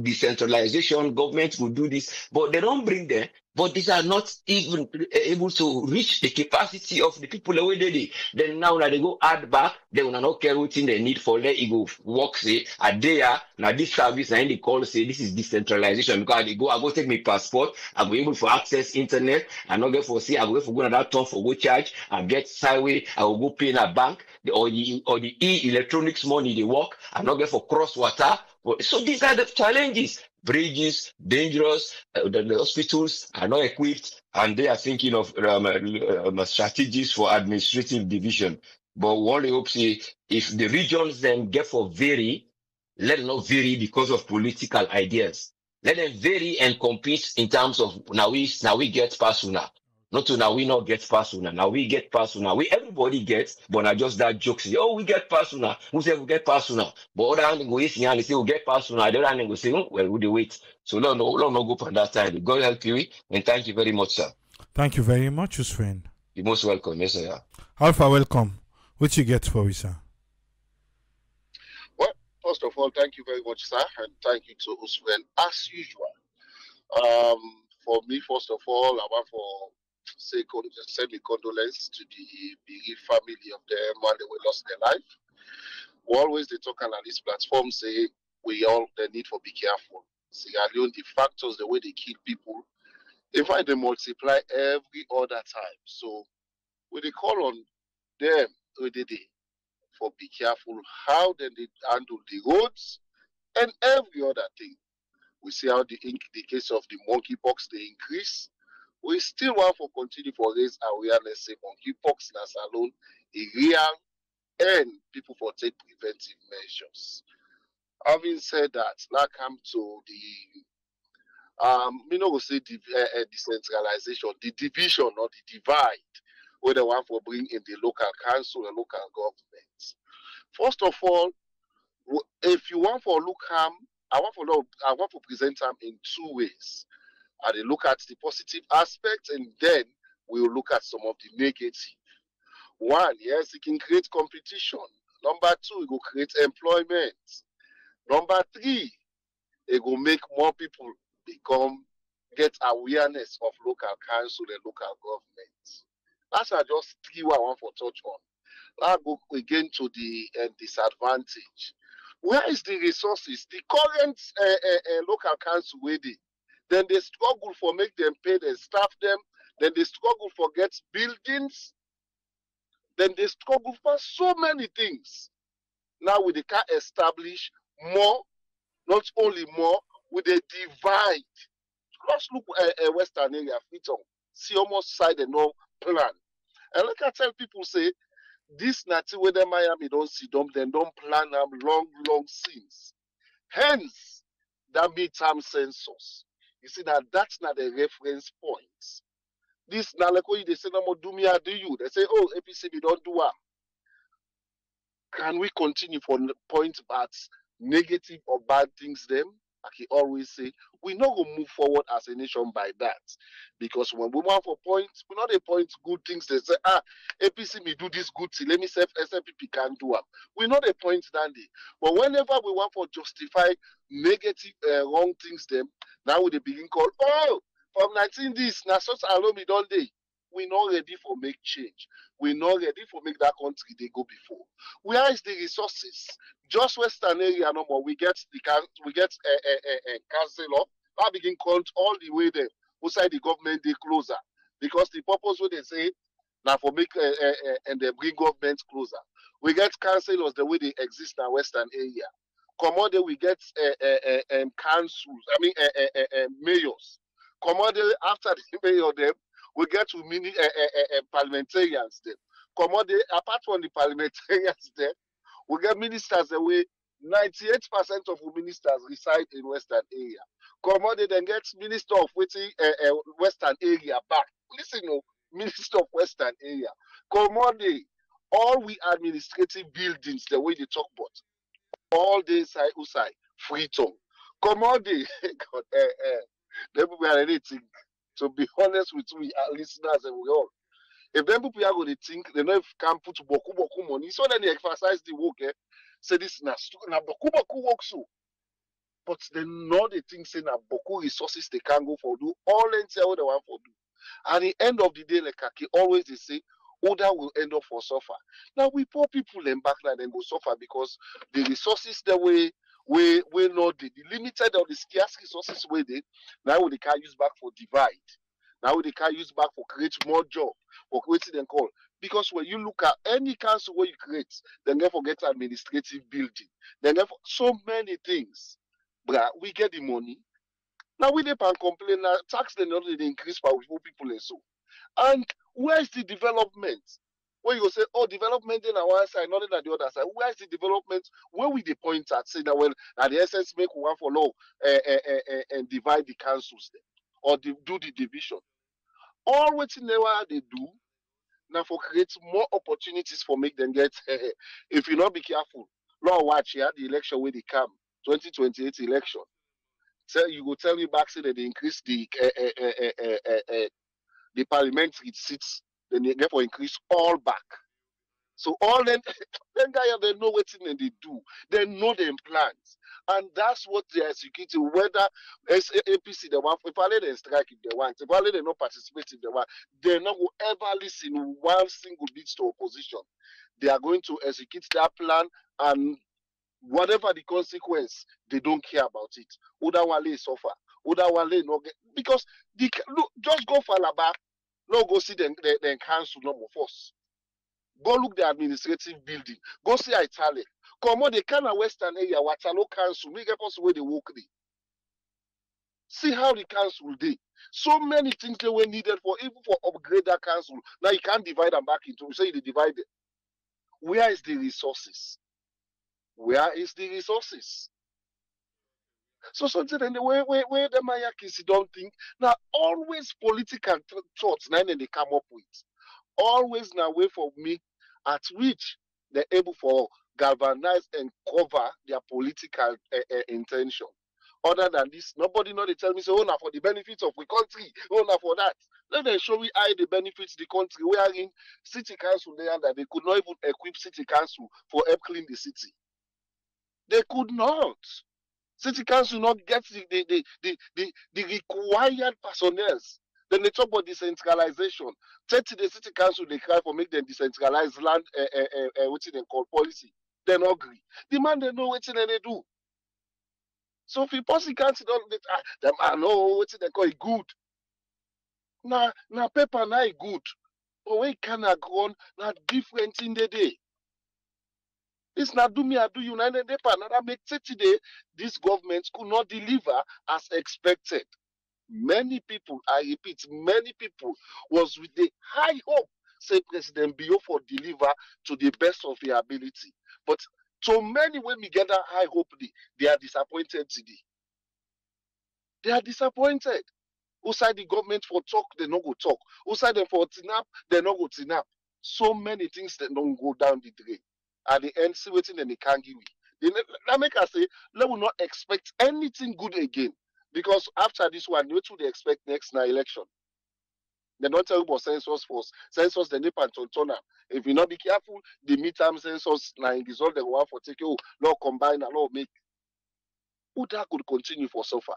decentralization, government will do this, but they don't bring them. But these are not even able to reach the capacity of the people the way they did. Then now that they go add back, they will not care what they need for let it go work, say, a day, now this service, and they call, say, this is decentralization. Because I go take my passport, I'll be able to access internet, and not get for, say, I'll go for go to that town for go charge, and get sideway, I will go pay in a bank, or the e-electronics money they work, and not get for cross water. So these are the challenges. Bridges, dangerous, the hospitals are not equipped, and they are thinking of strategies for administrative division. But one hope say if the regions then get for vary, let them not vary because of political ideas. Let them vary and compete in terms of now we get persona. Not to now we not get persona. Now we get persona. We everybody gets, but not just that joke. Say, oh, we get persona. Who say we get persona? But other hand go and they say we get persona. The other hand go say, oh, well, we do wait. So long no go for that time. God help you, and thank you very much, sir. Thank you very much, your friend. You're most welcome, yes, sir. Alpha, welcome. What you get for me, sir? Well, first of all, thank you very much, sir, and thank you to Usman as usual. For me, first of all, I want for send a condolence to the bereaved family of them when they were lost their life. We always they talk on this platform say we all the need for be careful. Sierra Leone, the factors, the way they kill people, in fact they multiply every other time. So we they call on them for be careful how then they handle the roads and every other thing. We see how the case of the monkeypox they increase. We still want to continue for raise awareness, say monkeypox as alone a real and people for take preventive measures. Having said that, now come to the we say decentralization, the division or the divide, where they want to bring in the local council and local governments. First of all, if you want for look I want to present them in two ways. I look at the positive aspects and then we will look at some of the negative. One, yes, it can create competition. Number two, it will create employment. Number three, it will make more people get awareness of local council and local governments. That's just three I want to touch on. Now go again to the disadvantage. Where is the resources? The current local council where then they struggle for make them pay their staff them, then they struggle for get buildings, then they struggle for so many things. Now we can establish more, not only more, with a divide. Let's look at Western area, Freetown, see almost side and no plan. And like I tell people say, this Nati whether Miami don't see them, then don't plan them long since. Hence, that midterm census. You see that that's not a reference point. This now like when they say no more do me or do you. They say, oh, APCB don't do what. Can we continue for point at negative or bad things them? Like he always say, we not gonna move forward as a nation by that. Because when we want for points, we not a point good things. They say, APC me do this good thing. Let me say SNPP can do it. We not a point dandy. But whenever we want for justify negative wrong things them, now we they begin call, oh, from 19 this, now such allow me don't they? We not ready for make change. We not ready for make that country they go before. Where is the resources? Just Western area no more. We get a councillor. That begin count all the way there. Outside the government they closer because the purpose what they say now for make and they bring government closer. We get councillors the way they exist in Western area. Commodity we get councils. I mean mayors. Commodity after the mayor them. We get to mini parliamentarians there. Commodity, apart from the parliamentarians there, we get ministers the way 98% of the ministers reside in Western area. Commodity then gets minister of Western area back. Listen, no, minister of Western area. Commodity, all we administrative buildings the way they talk about, all they side usai Freetown. Commodity, God, they we are anything. To be honest with we, our listeners and we all. If them people are going to think, they know if can put boku money, so then they emphasize the work, say this na boku work so. But they know the thing say na boku resources they can go for do, all enter what they want for do. At the end of the day, like Kaki always they say, Oda will end up for suffer. Now we poor people them back now then go suffer because the resources the way we know the limited or the scarce resources where they now they can use back for divide. Now they can use back for create more job for creating them call. Because when you look at any council where you create, then they forget administrative building. Then they so many things. But we get the money. Now we depend complain now tax they not they increase for people and so. And where is the development? Where you go say, oh, development in our side, not on the other side. Where is the development? Where we the point at? Say that well, at the essence make one for law and divide the councils there, or do the division. All what they do now for create more opportunities for make them get. If you not be careful, law watch here the election where they come 2028 election. So you go tell me back say that they increase the parliamentary seats, then they therefore increase all back. So all them guys they know what thing they do, they know them plans, and that's what they execute. Whether APC they want, if I let them strike if they want, if I let them not participate if they want, they not will ever listen one single bit to opposition. They are going to execute their plan, and whatever the consequence, they don't care about it. Oda Wale suffer. Oda Wale no get because the look just go for Alaba, no go see them council number first. Go look the administrative building. Go see Italy. Come on, the kind of Western area, Watalo Council, make us where they work there. See how the council did. So many things they were needed for even for upgrade that council. Now you can't divide them back into say they divide it. Where is the resources? Where is the resources? So something in the way the Mayakis don't think now always political thoughts now they come up with. Always now way for me at which they're able for galvanize and cover their political intention. Other than this, nobody know they tell me, so oh, now for the benefits of the country, oh, now for that. Let them show me how the benefits the country. We are in city council there that they could not even equip city council for help clean the city. They could not. City council not get the required personnel. Then they talk about decentralization. 30 the city council they cry for make them decentralized land what they call policy. They not agree. The man they know what they do. So if you possibly can't don't them I know what they call it good. Now paper now good. But when can I go on now different in the day. It's not do me, I do you. Now that make 30 days this government could not deliver as expected. Many people, I repeat, many people was with the high hope, say President Bio for deliver to the best of their ability. But so many when we get that high hope, they are disappointed today. They are disappointed. Who side the government for talk, they no go talk. Who side them for tinap, they no go tinap. So many things that don't go down the drain. At the end, see waiting and they can't give it. That make us say, let will not expect anything good again. Because after this one, what do they expect next na election? They don't tell you about census force. Census the NIP and Tontona. If you not be careful, the midterm census now in result they want for take you, law combine and law make. Who that could continue for so far?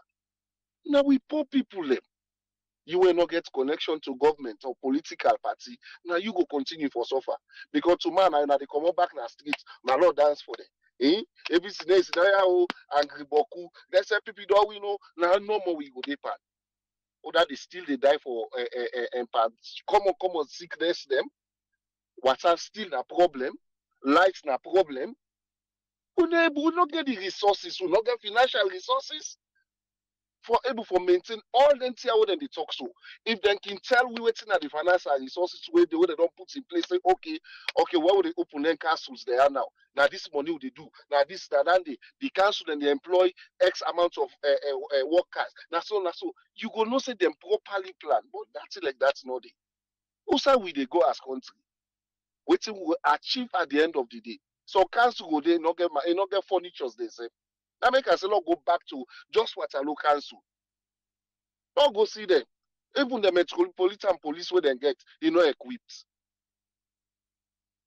Now we poor people them. You will not get connection to government or political party. Now you go continue for so far. Because tomorrow now they come back in the street, now Lord dance for them. Eh? Every scenario angry boku. Let's say people don't we know now no more we go depart. Or that they still they die for common sickness them. Water still a problem. Lights na problem. We not get the resources. We not get financial resources for able for maintain all them tier when they talk so. If they can tell we waiting at the financial resources where they don't put in place, say okay, why would they open them castles they are now? Now this money would they do? Now this that and the council and they employ X amount of workers. Now so you go not say them properly plan, but that's it like that's not it. Also we they go as country. Waiting we will achieve at the end of the day. So council go there not get furnitures they say. That make us not go back to just what a local council. Don't go see them. Even the metropolitan police where they get, they not equipped.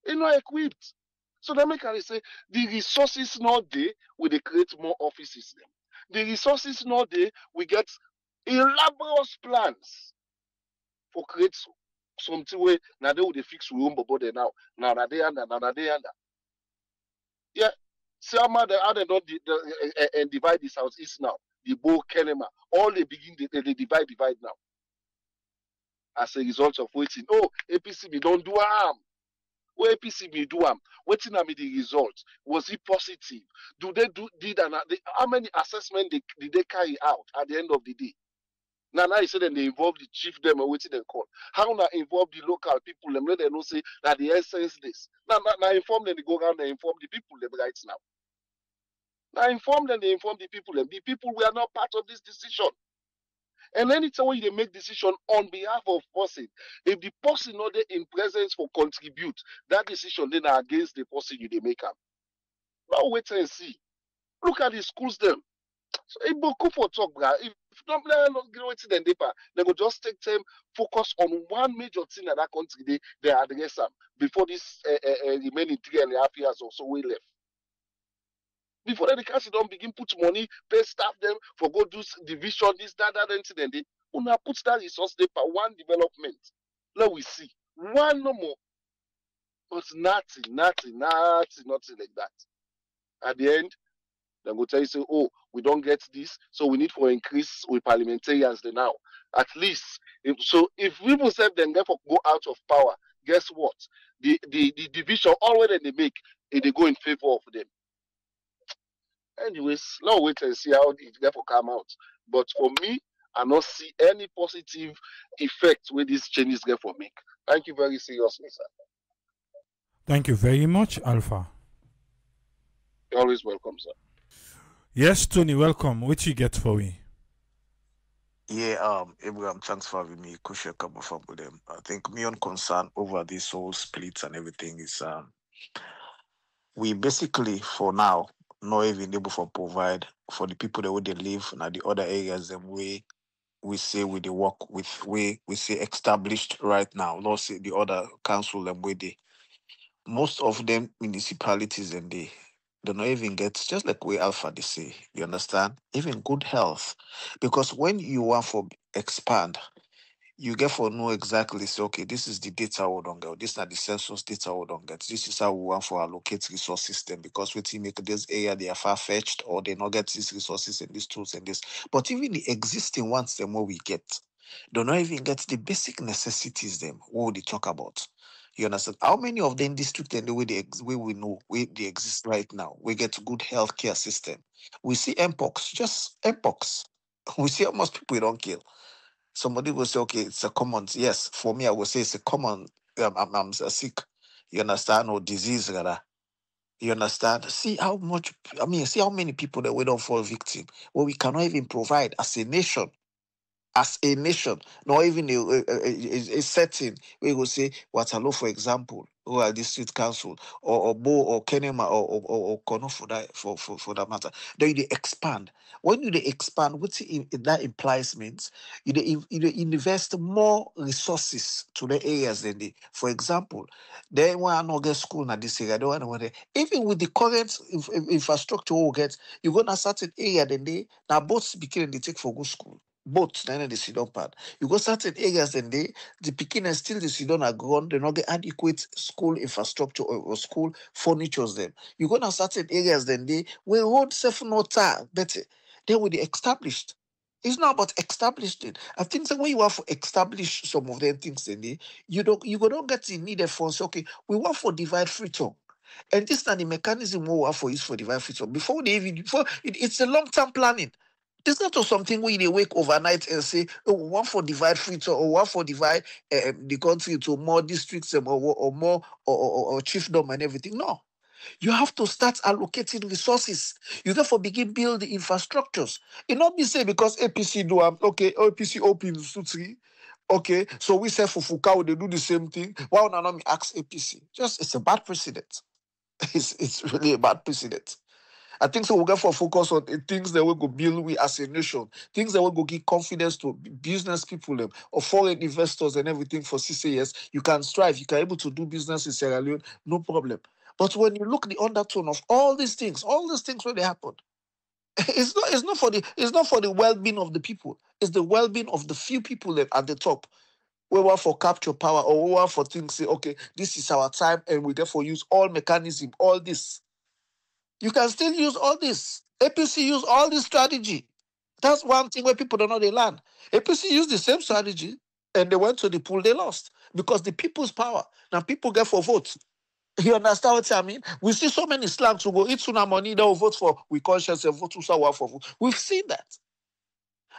They not equipped. So that make us say the resources not there, we they create more offices them. The resources not there, we get elaborate plans for create something where now they would fix room but now. Now they under. Yeah. See how they don't and divide the southeast now. The Bo Kenema. All they begin they divide now. As a result of waiting. Oh, APCB don't do harm. Oh, APCB do harm. Waiting at me the result. Was it positive? How many assessments did they carry out at the end of the day? Now you say that they involve the chief them and waiting and call. How now involve the local people? Them let them know say that the essence this. Now inform them, they go around and inform the people them right now. Now inform them, they inform the people. And the people we are not part of this decision. And anytime when they make decision on behalf of person, if the person not there in presence for contribute, that decision then are against the person you they make up. Now wait and see. Look at the schools them. So if Boku for talk, if not waiting then they will just take time focus on one major thing that country they address them before this remaining 3.5 years or so we left. Before the council don't begin put money, pay staff them for go do division, this, that, and they una put that resource there for one development. Let we see. One no more. But nothing like that. At the end, they go tell you say, oh, we don't get this, so we need for increase with parliamentarians now. At least if people say then therefore go out of power, guess what? The division already they make, they go in favor of them. Anyways, let's wait and see how it therefore come out. But for me, I not see any positive effect where these changes therefore make. Thank you very seriously, sir. Thank you very much, Alpha. You're always welcome, sir. Yes, Tony, welcome. What you get for me? Yeah, Abraham, thanks for having me. Kusha come from with them. I think my own concern over this whole splits and everything is we basically for now not even able to provide for the people that would they live in the other areas and we say we they work with we say established right now. Let's say the other council and where they most of them municipalities and they don't even get just like we Alpha they say, you understand? Even good health. Because when you want for expand, you get for know exactly say, okay, this is the data we don't get, this is not the census data we don't get. This is how we want for allocate resource system because we make this area they are far fetched or they not get these resources and these tools and this. But even the existing ones, the more we get, don't even get the basic necessities them what they talk about. You understand? How many of them district and the way we know where they exist right now? We get good healthcare system. We see mpox, just mpox. We see how much people we don't kill. Somebody will say, okay, it's a common. Yes, for me, I will say it's a common. I'm sick. You understand? Or disease, rather. You understand? See how much, I mean, see how many people that we don't fall victim, where we cannot even provide as a nation. As a nation, not even a setting where you will say Waterloo, for example, or a district council, or Bo or Kenema or Kono for that matter. Then they expand. When you they expand, what that implies means you invest more resources to the areas than they. For example, they want to get school in this area. They want to even with the current infrastructure we get, you go to a certain area then they now both speaking they take for good school. Both then the sit part. You go certain areas and the picking and still the sit down are grown, they not get adequate school infrastructure or school furnitures them. You go to certain areas then where road self not better. They will be established. It's not about establishing. I think that when you want to establish some of them things then you don't get the needed for say, okay, we want for divide Freetown. And this is the mechanism we want for use for divide Freetown. It's a long-term planning. It's not just something where they wake overnight and say, oh, we want for divide Freetown or one for divide the country into more districts or more or chiefdom and everything. No. You have to start allocating resources. You therefore begin build the infrastructures. It not be say because APC do okay, APC opens to three. Okay, so we say for Fukao, they do the same thing. Why would I not ask APC? Just it's a bad precedent. It's really a bad precedent. I think so we'll get for focus on things that we go build with as a nation, things that we go give confidence to business people or foreign investors and everything for CCS. You can strive, you can be able to do business in Sierra Leone, no problem. But when you look the undertone of all these things when they happen, it's not for the well-being of the people. It's the well-being of the few people that at the top. We want for capture power or we want for things say, okay, this is our time and we therefore use all mechanism, all this. You can still use all this. APC use all this strategy. That's one thing where people don't know they learn. APC used the same strategy and they went to the pool, they lost. Because the people's power. Now people get for votes. You understand what I mean? We see so many slants who go eat sooner money, they will vote for we conscience and vote to someone for vote. We've seen that.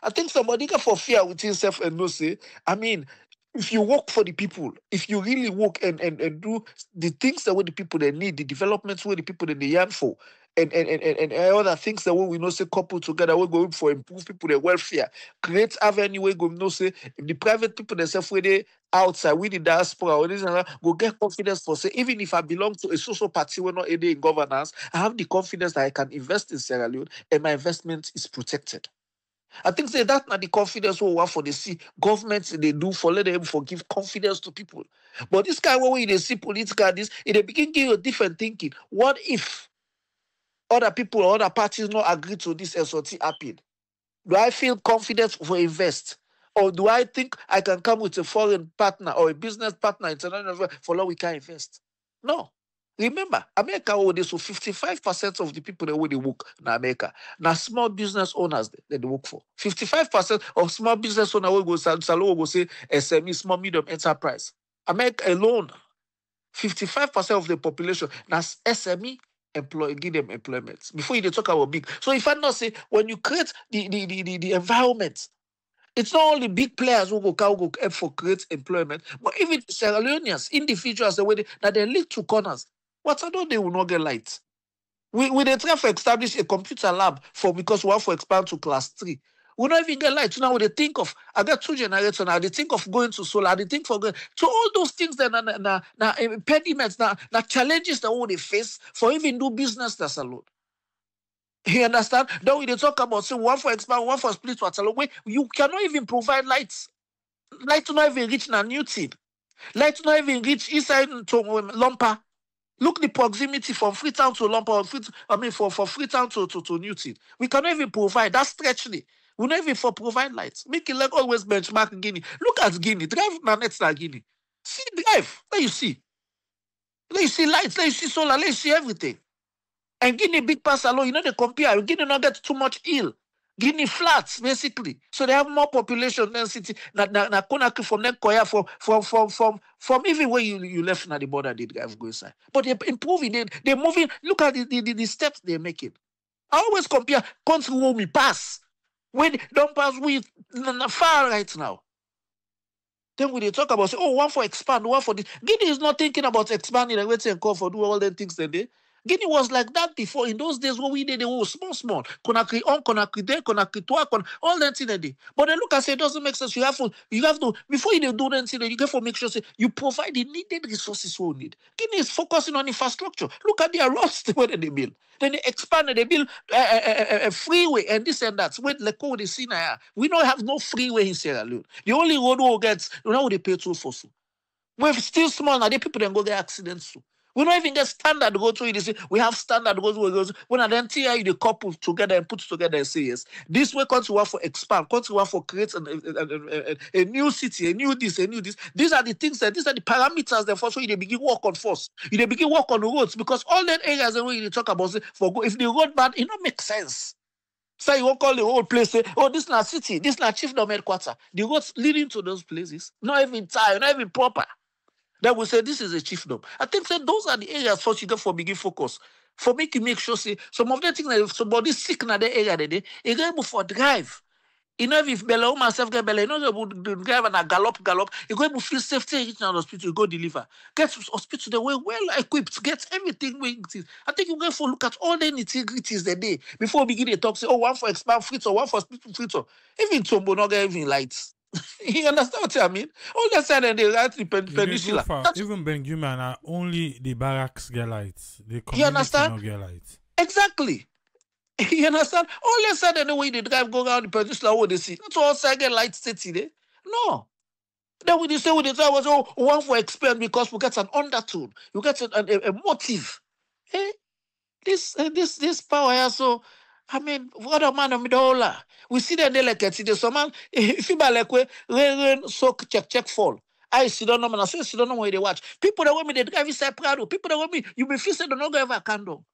I think somebody get for fear with himself and no say, I mean, if you work for the people, if you really work and do the things that what the people they need, the developments where the people that they yearn for, and other things that we know say couple together, we're going for improve people their welfare, create avenue where go know say if the private people themselves where they outside with the diaspora or this and that, go get confidence for say even if I belong to a social party we're not in governance, I have the confidence that I can invest in Sierra Leone and my investment is protected. I think say that not the confidence we want for the see governments they do for let them give confidence to people. But this kind of way they see political this it begin give you a different thinking. What if other people or other parties not agree to this SOT happen? Do I feel confident for invest? Or do I think I can come with a foreign partner or a business partner international for all we can invest? No. Remember, America, so 55% of the people that they work in America, now small business owners that they work for. 55% of small business owners will go say SME, small medium enterprise. America alone, 55% of the population, that's SME give them employment. Before you talk about big. So if I not say when you create the environment, it's not only big players who go help for create employment, but even Sierra Leoneans, individuals, the way they lead to corners. What I know they will not get light. We they try to establish a computer lab because we want to expand to class 3. We don't even get light. Now they think of I got 2 generators now. They think of going to solar. They think for going to all those things that na impediments, na challenges that they face for even do business that's alone. You understand? Then we they talk about say one for expand, one for split water. You cannot even provide lights. Light not even reach na Newton. Light not even reach inside to Lompa. Look the proximity from Freetown to Lompa, for Freetown to Newton. We cannot even provide that stretchly. We not even for provide lights. Make it like always benchmark Guinea. Look at Guinea. Drive na next na Guinea. See drive. Let you see. Let you see lights. Let you see solar. Let you see everything. And Guinea big pass alone. You know they compare. Guinea not get too much hill. Guinea flats basically. So they have more population density. Na Conakry from Nenkoya from even where you left na the border they drive go inside. But they're improving. They're moving. Look at the steps they're making. I always compare country where we pass. When don't pass we far right now. Then when they talk about say, one for expand, one for this. Guinea is not thinking about expanding and waiting and call for do all the things they did. Guinea was like that before. In those days, what we did, they were small. Conakry on, Conakry there, Conakry toi, all that thing there. But then look, I say it doesn't make sense. You have to before you do that thing, you have to make sure say you provide the needed resources we need. Guinea is focusing on infrastructure. Look at their roads where they build. Then they expand and they build a freeway and this and that. Wait, like what they see now. We don't have no freeway in Sierra Leone. The only road we get, you know what they pay for so. We're still small now. The people then go get accidents too. We don't even get standard roads. So they say we have standard roads. When I then tell you the couple together and put together and say yes. This way country want for expand, country want for create a new city, a new this. These are the things that these are the parameters that for so you begin work on first. You begin work on the roads because all that areas that we talk about say, for go, if the road bad, it don't make sense. So you won't call the whole place, say, oh, this is not city, this is not chiefdom headquarters. The roads leading to those places, not even tired, not even proper. Then we say this is a chiefdom. I think that those are the areas first you get for begin focus. For make sure say some of the things that if somebody sick in that area they able for drive. You know if Bella myself get Bella, you know about drive and a gallop, you go able feel safety in the hospital, you go deliver. Get to hospital they were well equipped, get everything where it is. I think you go for look at all the nitty-gritties the day before we begin to talk, say, oh, one for expand Freetown, one for Freetown. Even Tombo not get even lights. You understand what I mean? All the sudden they right the peninsula. Even Benjamin are only the barracks get lights. The community you understand? not get lights. Exactly. You understand? All the sudden the way they drive go around the peninsula, what they see. That's all side get light city there. No. Then when you say what they say was one for expand because we get an undertone. You get a motive. Eh? This power here, so I mean, what a man of $1. We see that they like it. See, some man, if you buy like rain, soak, check, fall. I see don't know, man. I say, see don't know where they watch. People that want me, they drive inside Prado. People that want me, you may feel say they don't go ever a candle.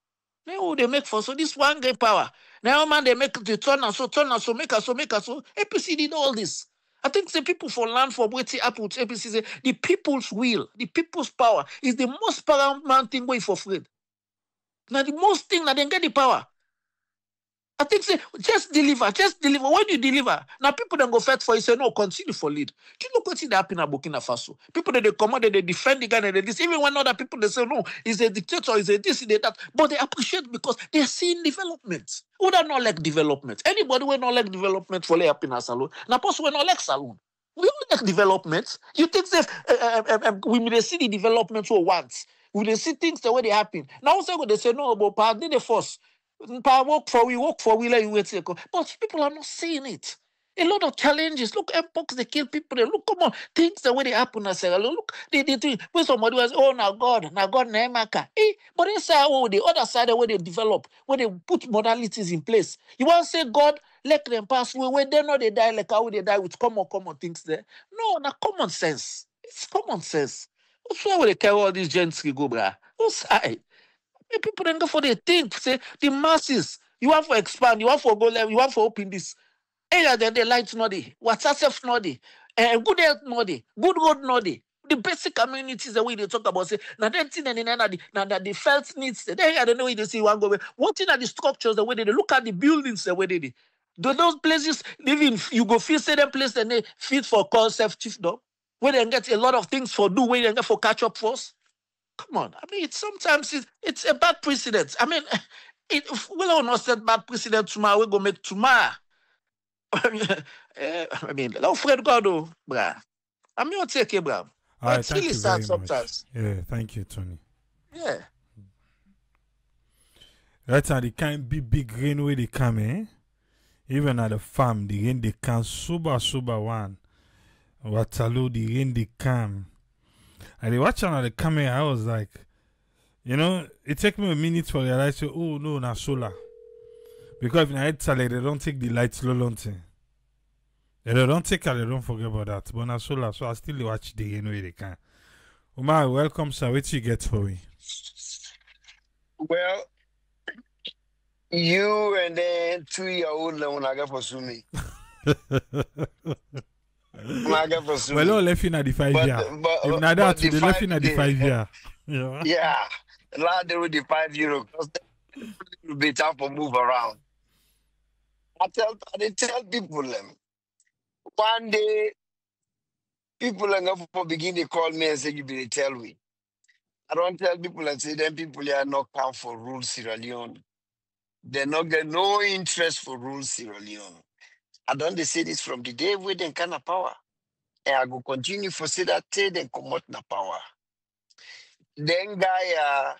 Now they make for so this one great power. Now man, they make the turn and so, make us so. APC did all this. I think the people for land for waiting up with APC say the people's will, the people's power is the most paramount thing way for Fred. Now the most thing that they get the power. I think say just deliver. When you deliver, now people don't go fight for you. Say no, continue for lead. You look what that happen in Burkina Faso. People that they come out, they defend the guy and they this. Even when other people they say no, he's a dictator, he's a this, he's a that. But they appreciate because they're seeing development. Who don't not like development? Anybody who not like development for lay up in a salon. Now person we not like salon. We all like development. You think that we may see the development we want. We may see things the way they happen. Now they say no, but pardon the force. Work for we, let you wait. But people are not seeing it. A lot of challenges. Look, Mpox, they kill people. Look, come on, things the way they happen. I say, look, they do. When somebody was, oh, now God, Naimaka. But they say, oh, the other side, the way they develop, when they put modalities in place. You want to say, God, let them pass away. When they know they die, like how they die with common things there. No, now common sense. It's common sense. What's why they carry all these gents go, brah? What's side? People don't go for the thing. Say the masses. You want for expand. You want for go level. You want for open this. Area then the lights not there. WhatsApp not there. Good health not there. Good road not there. The basic communities the way they talk about say. Now that thing and the felt needs. Then I don't know where they see one go. What thing are the structures the way they look at the buildings the way they do. Those places even you go feel say them place then they fit for concept chiefdom. Where they get a lot of things for do. Where they get for catch up force. Come on, I mean, sometimes it's a bad precedent. I mean, we don't not set bad precedent tomorrow. We go make tomorrow. I mean, don't Fred God, bruh. I mean, I'll take it, bruh. Right, it's really sad sometimes. Yeah, thank you, Tony. Yeah. That's how they can't be big rain where they come, eh? Even at the farm, the rain they come super one. Waterloo, the rain they come. And they watch on the camera, I was like, you know, it took me a minute to realize, oh no, not solar. Because if I had salad, they don't take the lights long thing. They don't take it, they don't forget about that. But not solar, so I still watch the way they can. Umar, welcome, sir. What you get for me? Well, you and then 2-year-old when I got for Sumi. Well, all left in at the 5 year. If not that, they left in at the 5 year. Yeah. Last day with the €5 because it will be time for move around. I tell people them one day people are going to begin to call me and say you be tell me. I don't tell people and say them people here not come for rule Sierra Leone. They not get no interest for rule Sierra Leone. I don't they say this from the day we then kind of power. And I go continue for say that till they come out na power. Then guy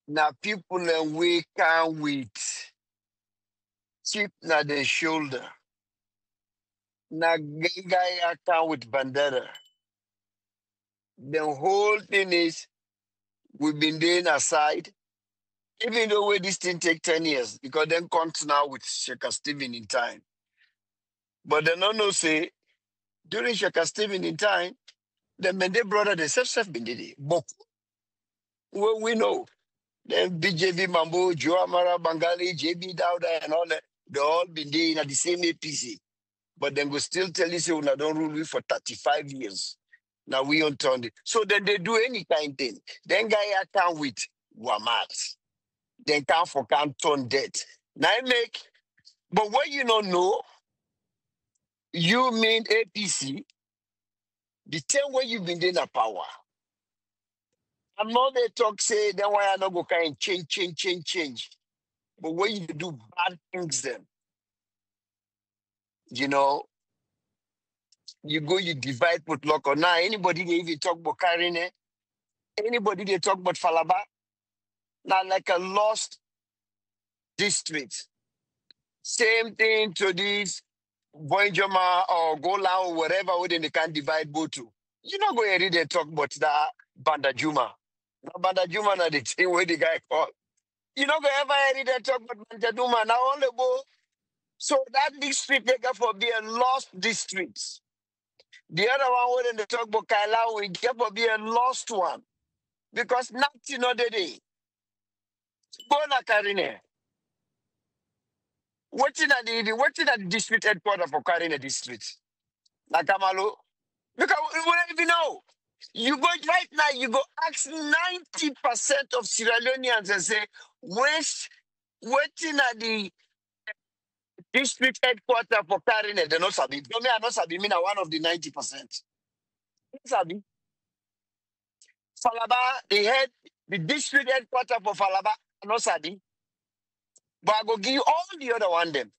na people and we can with chip na the shoulder. Na guy can with bandera. The whole thing is we've been doing aside. Even though we this thing take 10 years, because then comes now with Sheikh Stephen in time. But they don't know say during Sheikh Stephen in time, the Mende brother they self been did it. But we know then BJV Mambo, Joe Amara, Bangali, JB Dauda, and all that, they all been there at the same APC. But then we still tell you say we don't rule we for 35 years. Now we on turn it. So then they do any kind thing. Then guy I come with Wamat. Then come for canton debt. Now I make, but what you don't know, you mean APC, the time where you've been in a power. I'm not they talk say then why I not go kind change. But when you do bad things then, you know, you go, you divide put lock or now anybody they even talk about Karine, anybody they talk about Falaba, now like a lost district. Same thing to this Boinjoma or Gola or whatever where they can divide Botu. You not go and read and talk about that Bandajuma. Now Bandajuma na the thing where the guy called. You not go ever read and talk about Bandajuma now only go. So that district they got for be a lost district. The other one where they talk about Kaila we get for be a lost one. Because nothing not the day. Go na Karine. What's in the district headquarters for Karine district? Like Kamalo? Because we don't even know. You go right now, you go ask 90% of Sierra Leoneans and say, what's in the district headquarters for Karine? They not sabi. Don't me, I not sabi. Me na one of the 90%. Sabi. Falaba, the district headquarters for Falaba, I not sabi. But I go give you all the other one them.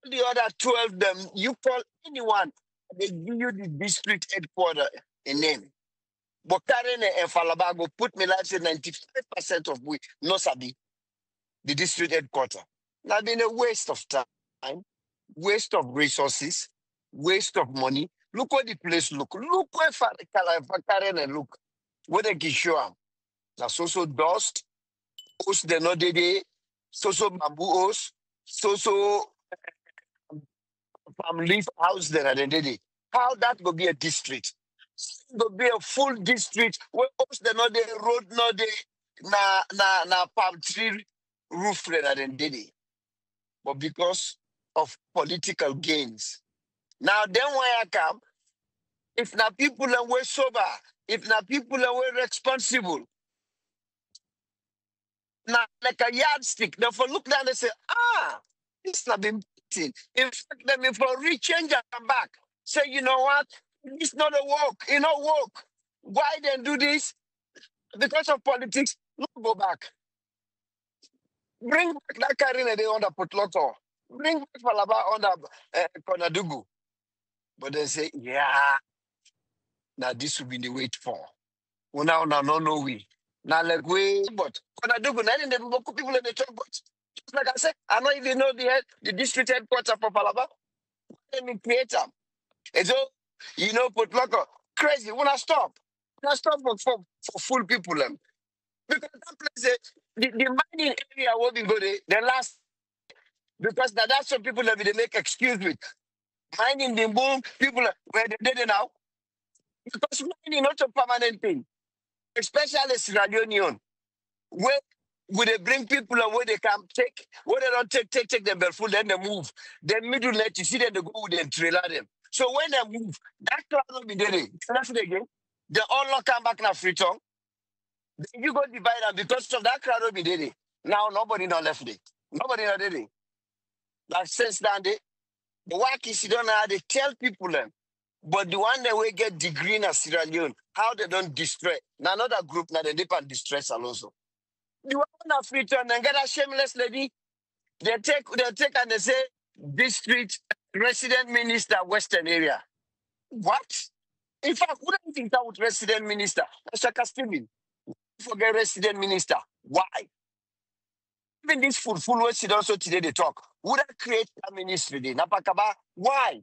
The other 12 them, you call anyone, they give you the district headquarters a name. But Karen and Falaba go put me like say 95% of we no sabi the district headquarters. Now been a waste of time, waste of resources, waste of money. Look where the place look. Look where Karen and look. Where they can show them. Now so dust, host they not day, so bamboo host, so leaf house there at the day. How that will be a district? It will be a full district where house they not there, road not there, na palm tree roof there at the day. But because of political gains. Now then when I come, if na people are way sober, if na people are way responsible, now like a yardstick, they for look down and say, this not been beaten. In fact, let me for rechange and back. Say, you know what? It's not a work. It not work. Why then do this? Because of politics. No go back. Bring back that Karine they under Putloto. Bring back Falaba under Konadugu. But they say, yeah. Now this will be the wait for. Well, now no we. Now like we but Konadugu, now in the people in the talk but just like I said, I don't even know the district headquarters for Falaba. Let me create them. And so, you know, Putloto, crazy. When I stop for full people. Because that place, the mining area where we go there, the last, because that's what people that they make excuse with. Mining the boom, people where they did it now. Because mining not a permanent thing. Especially Sierra Leone, where would they bring people and where they can take, where they don't take them full, then they move. Then middle let you see them, they go with them, trailer them. So when they move, that crowd will be there. That's it again. They all not come back now Freetown. Then you go divide them because of that crowd will be there. Now nobody not left there. Nobody not there. Like since that day, the work is you don't know how they tell people them. But the one that we get degree in Sierra Leone, how they don't destroy. Now another group now they depend distress also. The one of Freetown and get a shameless lady. They take and they say district resident minister Western area. What? In fact, who don't think that with resident minister? Shaka Steven. Forget resident minister. Why? Even this full words also today they talk. Would I create a ministry? Napakaba? Why?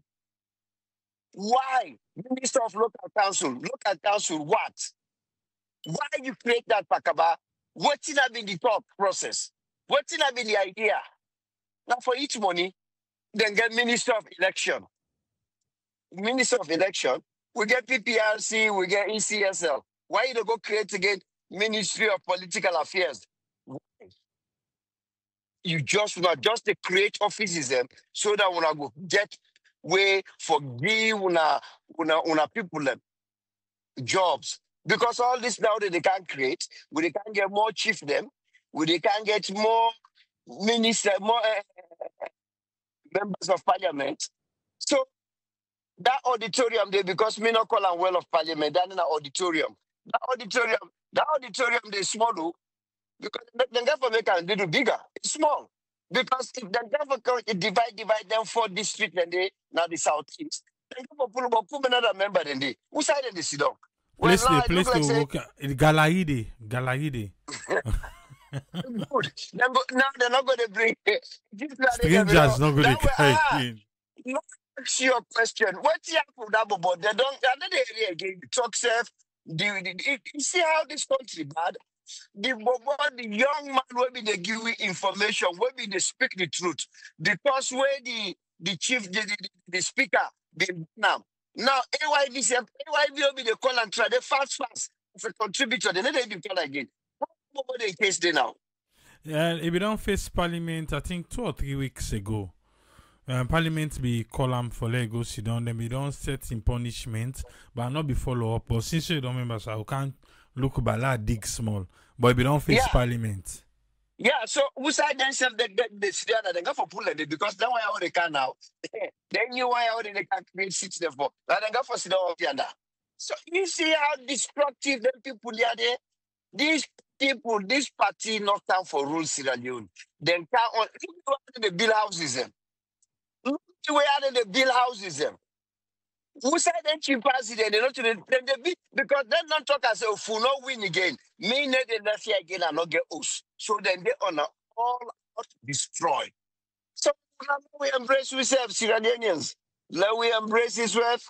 Why? Minister of Local Council. Local Council, what? Why you create that Pakaba? What's in been the thought process? What's in been the idea? Now for each money, then get Minister of Election. Minister of Election, we get PPRC, we get ECSL. Why you don't go create again Ministry of Political Affairs? Why? You just to create offices so that when I go get way for give una people jobs. Because all this now that they can't create, we can't get more chief them, we can't get more minister, more members of parliament. So that auditorium there, because me not call them well of parliament, that in an auditorium. That auditorium they small though, because the government can do bigger. It's small. Because if the government divide them 4 districts and they now the southeast, the government put another member than they. Who side they sit down? Place to work. Galaide. Good. Now they're not going to bring strangers. Not going to carry. Ask your question. What's the apple about? They don't. Another area again. Talk safe. You see how this country bad. The young man will be the give you information. Will be the speak the truth. Because where the chief, the speaker, the now. Now, AYV will be the call and try. They fast as a contributor. They never even call again. What the case they now? Yeah, if you don't face Parliament, I think 2 or 3 weeks ago, Parliament be call for Lego sit down. Then we don't set in punishment, but not be follow up. But since you don't remember, so I can't look bala dig small. But if you don't face Parliament. Yeah, so who side themselves they sit down and they go for pull it because that's why I already can now. Then you why already can create 6 therefore. And they go for sit down yonder. So you see how destructive them people are there. These people, this party not time for rule Sierra Leone. Then can't on look at the bill houses them. Look where they build houses them. Who said that chief president? They not to the because they don't talk as if we not win again. Me they not fear again and not get us. So then they on all out destroy. So now we embrace ourselves, Sierra Leoneans. Let we embrace this wealth.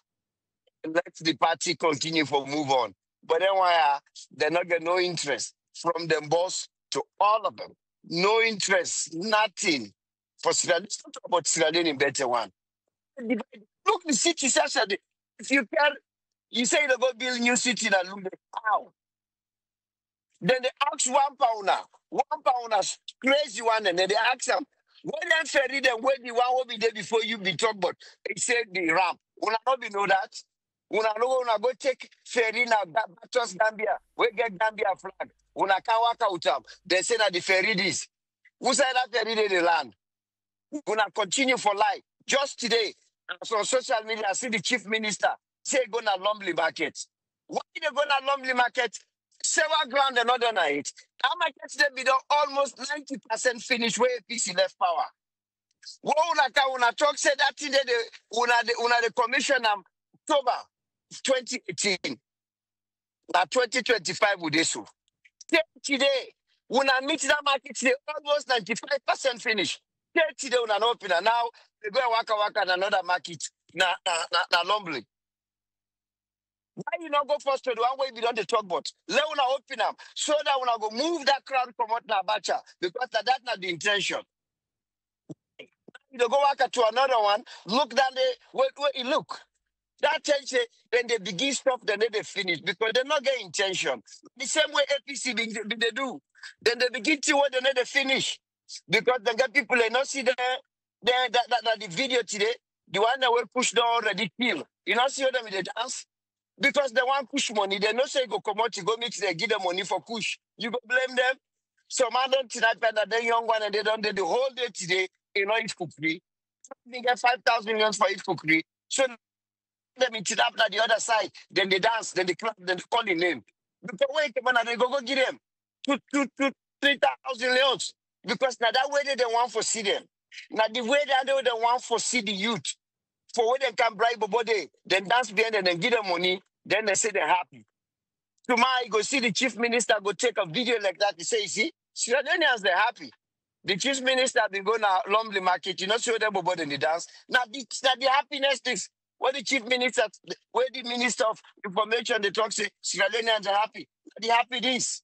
Let the party continue for move on. But then why they're not get no interest from them boss to all of them. No interest, nothing. For Sierra Leone, let's talk about Sierra Leone in better one. Look, the city says that if you can, you say they go build new city in Lumbe. How? Then they ask one pounder, crazy one, and then they ask them, when they ferry them, when the one will be there before you be talk about, they said the ramp. Una not be know that. Una go take ferry now, Batos Gambia, we get Gambia flag. Una can walk out. They say that the ferry this. Who said that ferry they land? Una continue for life. Just today, on social media, I see the chief minister say go to Lumley market. Why they go to Lumley market? Several ground and other night. Our markets they be done almost 90% finished where APC left power. What una talk said that today the commission October 2018. Now 2025 with this. Today, una meet that market today almost 95% finished. Today una open and now they go and waka in another market na Lumley. Why you not go first to the one way we don't talk about? Let una open them so that una go move that crowd from what na bacha because that's not the intention. You go back to another one, look down there, where you look. That tells you when they begin stuff, then they finish because they not get intention. The same way APC they do. Then they begin to what then they finish. Because they get people they not see the video today, the one that will push down already kill. You not see them in the dance? Because they want push money, they not say go come out, you go mix, they give them money for push. You go blame them. So man don't tonight that they young one and they don't do the whole day today, you know, it's cookery. They get 5,000 million for each cookery. So them in up at the other side. Then they dance, then they clap, then they call the name. Because wait, man, they go give them 3,000 leons. Because now that way they want for see them. Now the way that they want for see the youth. For where they can bribe a body, then dance behind and then give them money, then they say they're happy. Tomorrow you go see the chief minister go take a video like that. He say, you see, Sierra Leoneans, they're happy. The chief minister been going to Lumley Market, you know, show them about in the dance. Now the happiness things. Where the chief minister, where the minister of information, they talk say, Sierra Leoneans are happy. The happy this.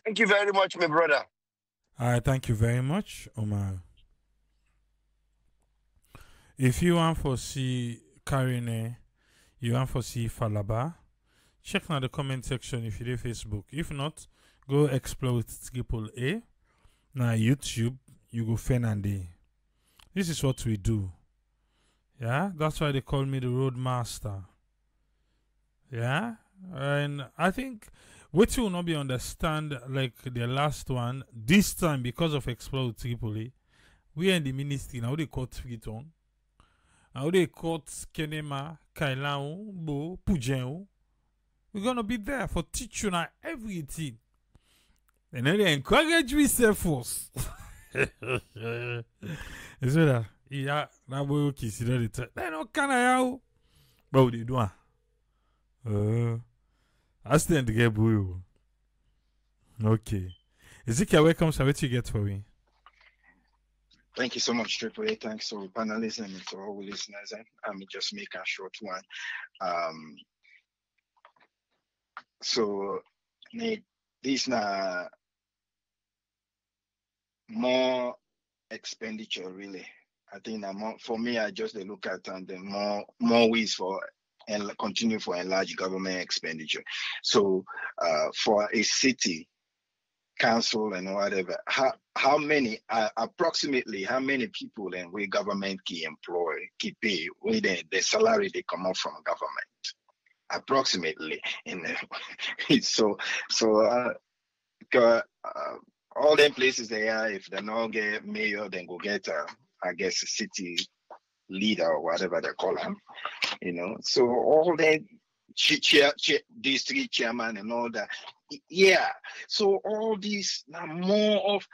Thank you very much, my brother. All right, thank you very much, Omar. If you want to see Karine, you want to see Falaba, check now the comment section if you do Facebook. If not, go explore with AAA. Now YouTube, you go Fernande. This is what we do. Yeah, that's why they call me the road master. Yeah, and I think what you will not be understand like the last one this time because of explore with AAA. We are in the ministry now. They caught Freetown. Now they caught Kenema, Kailan, Bo, Pujen. We're gonna be there for teach you now everything. And then they encourage me self-force. Is that? Yeah, now boy okay, see that it. They no can I but they do. I stand to get boy. Okay. Ezekiel, welcome. So what you get for me? Thank you so much, Triple A. Thanks to panelists and to all listeners. I'm just make a short one. So this na more expenditure really. I think for me, I just look at and the more ways for and continue for enlarged government expenditure. So for a city council and whatever, how many approximately how many people and we government can employ, can pay with the salary they come out from government approximately in so all them places they are, if they don't get mayor, then go get I guess a city leader or whatever they call him, you know. So all that district chairman and all that, yeah. So all these now more of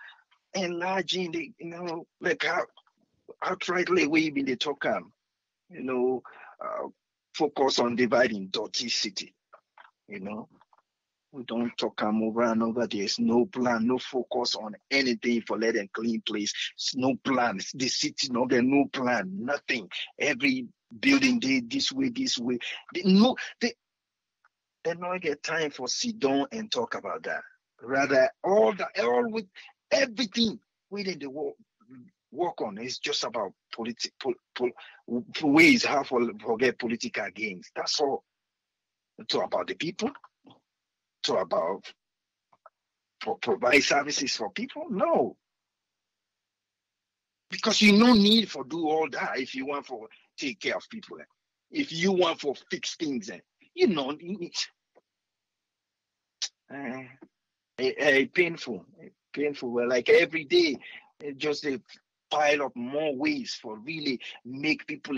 enlarging the, you know, like how outrightly we been the talk you know, focus on dividing dirty city, you know. We don't talk over and over. There's no plan, no focus on anything for let them clean place. No plan. The city, no, there's no plan, nothing. Every building they this way. They don't get time for sit down and talk about that. Rather, all with everything within the work on is just about ways how to forget political gains. That's all. It's all about the people. To about provide services for people? No. Because you no need for do all that if you want for take care of people. If you want for fix things, you know, painful. Well, like every day, just a pile of more ways for really make people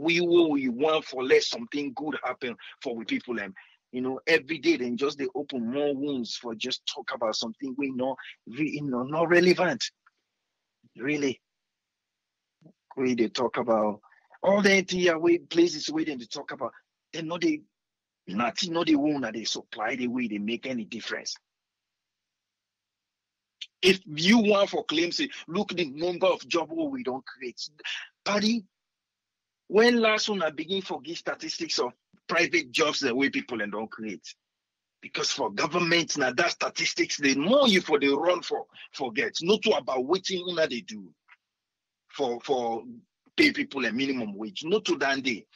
we want for let something good happen for people. You know, every day then just they open more wounds for just talk about something we know, not relevant. Really, we they talk about all the entire way places where they talk about. They know they nothing, not the wound that they supply the way they make any difference. If you want for claims, look the number of jobs we don't create. Buddy, when last one I begin for give statistics of private jobs the way people and don't create. Because for government now that statistics they more you for the run for forget. Not to about waiting what they do for pay people a minimum wage. Not to that day.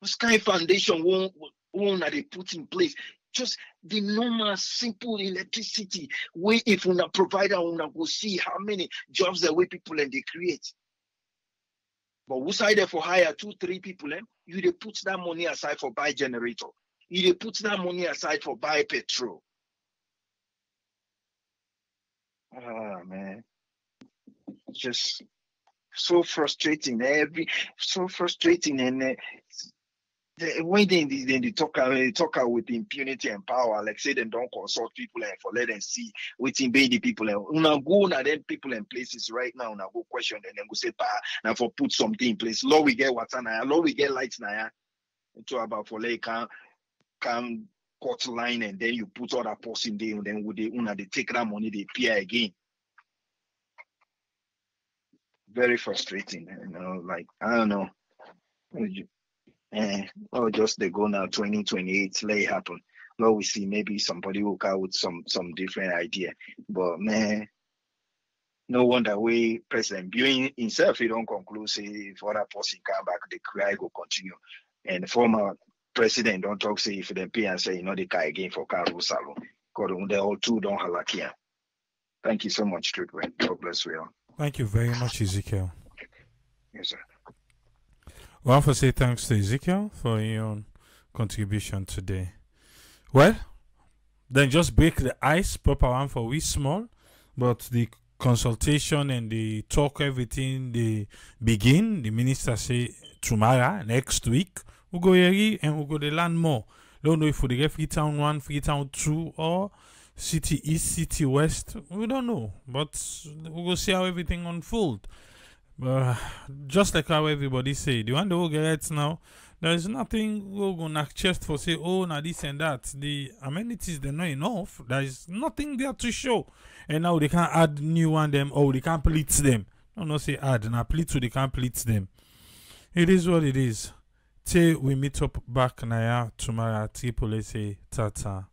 Sky Foundation won't they put in place just the normal simple electricity way if una provider una go see how many jobs the way people and they create. But who side there for hire 2-3 people, you they put that money aside for buy generator. You they put that money aside for buy petrol. Ah man. Just So frustrating. So frustrating. And when they talk out with impunity and power, like say they don't consult people and for let them see waiting by the people and una go na then people and places right now una go question and then go say now for put something in place. Law we get water na, law we get lights na. To about for like can cut line and then you put other person there and then would they take that money they pay again. Very frustrating, like I don't know. Or just they go now 2028, let it happen. Well, we see maybe somebody will come with some different idea. But man, no wonder way President Buin himself he don't conclude say if other person come back, the cry will continue. And the former president don't talk say if they pay and say they cry again for Carol Salon. God, they all two don't halak here. Thank you so much, Tripwell. God bless you all. Thank you very much, Ezekiel. Yes, sir. I want to say thanks to Ezekiel for your contribution today. Well, then just break the ice, proper one for we small, but the consultation and the talk, everything, they begin. The minister say tomorrow, next week, we'll go here and we'll go to land more. Don't know if we get Freetown 1, Freetown 2, or City East, City West. We don't know, but we'll go see how everything unfolds. Just like how everybody say, the one that will get now, there is nothing we're gonna chest for say, oh, now this and that. The amenities they're not enough. There is nothing there to show, and now they can't add new one them, or they can't pleat them. No, say add, now pleat so they can't pleat them. It is what it is. Till we meet up back now tomorrow at Triple say tata.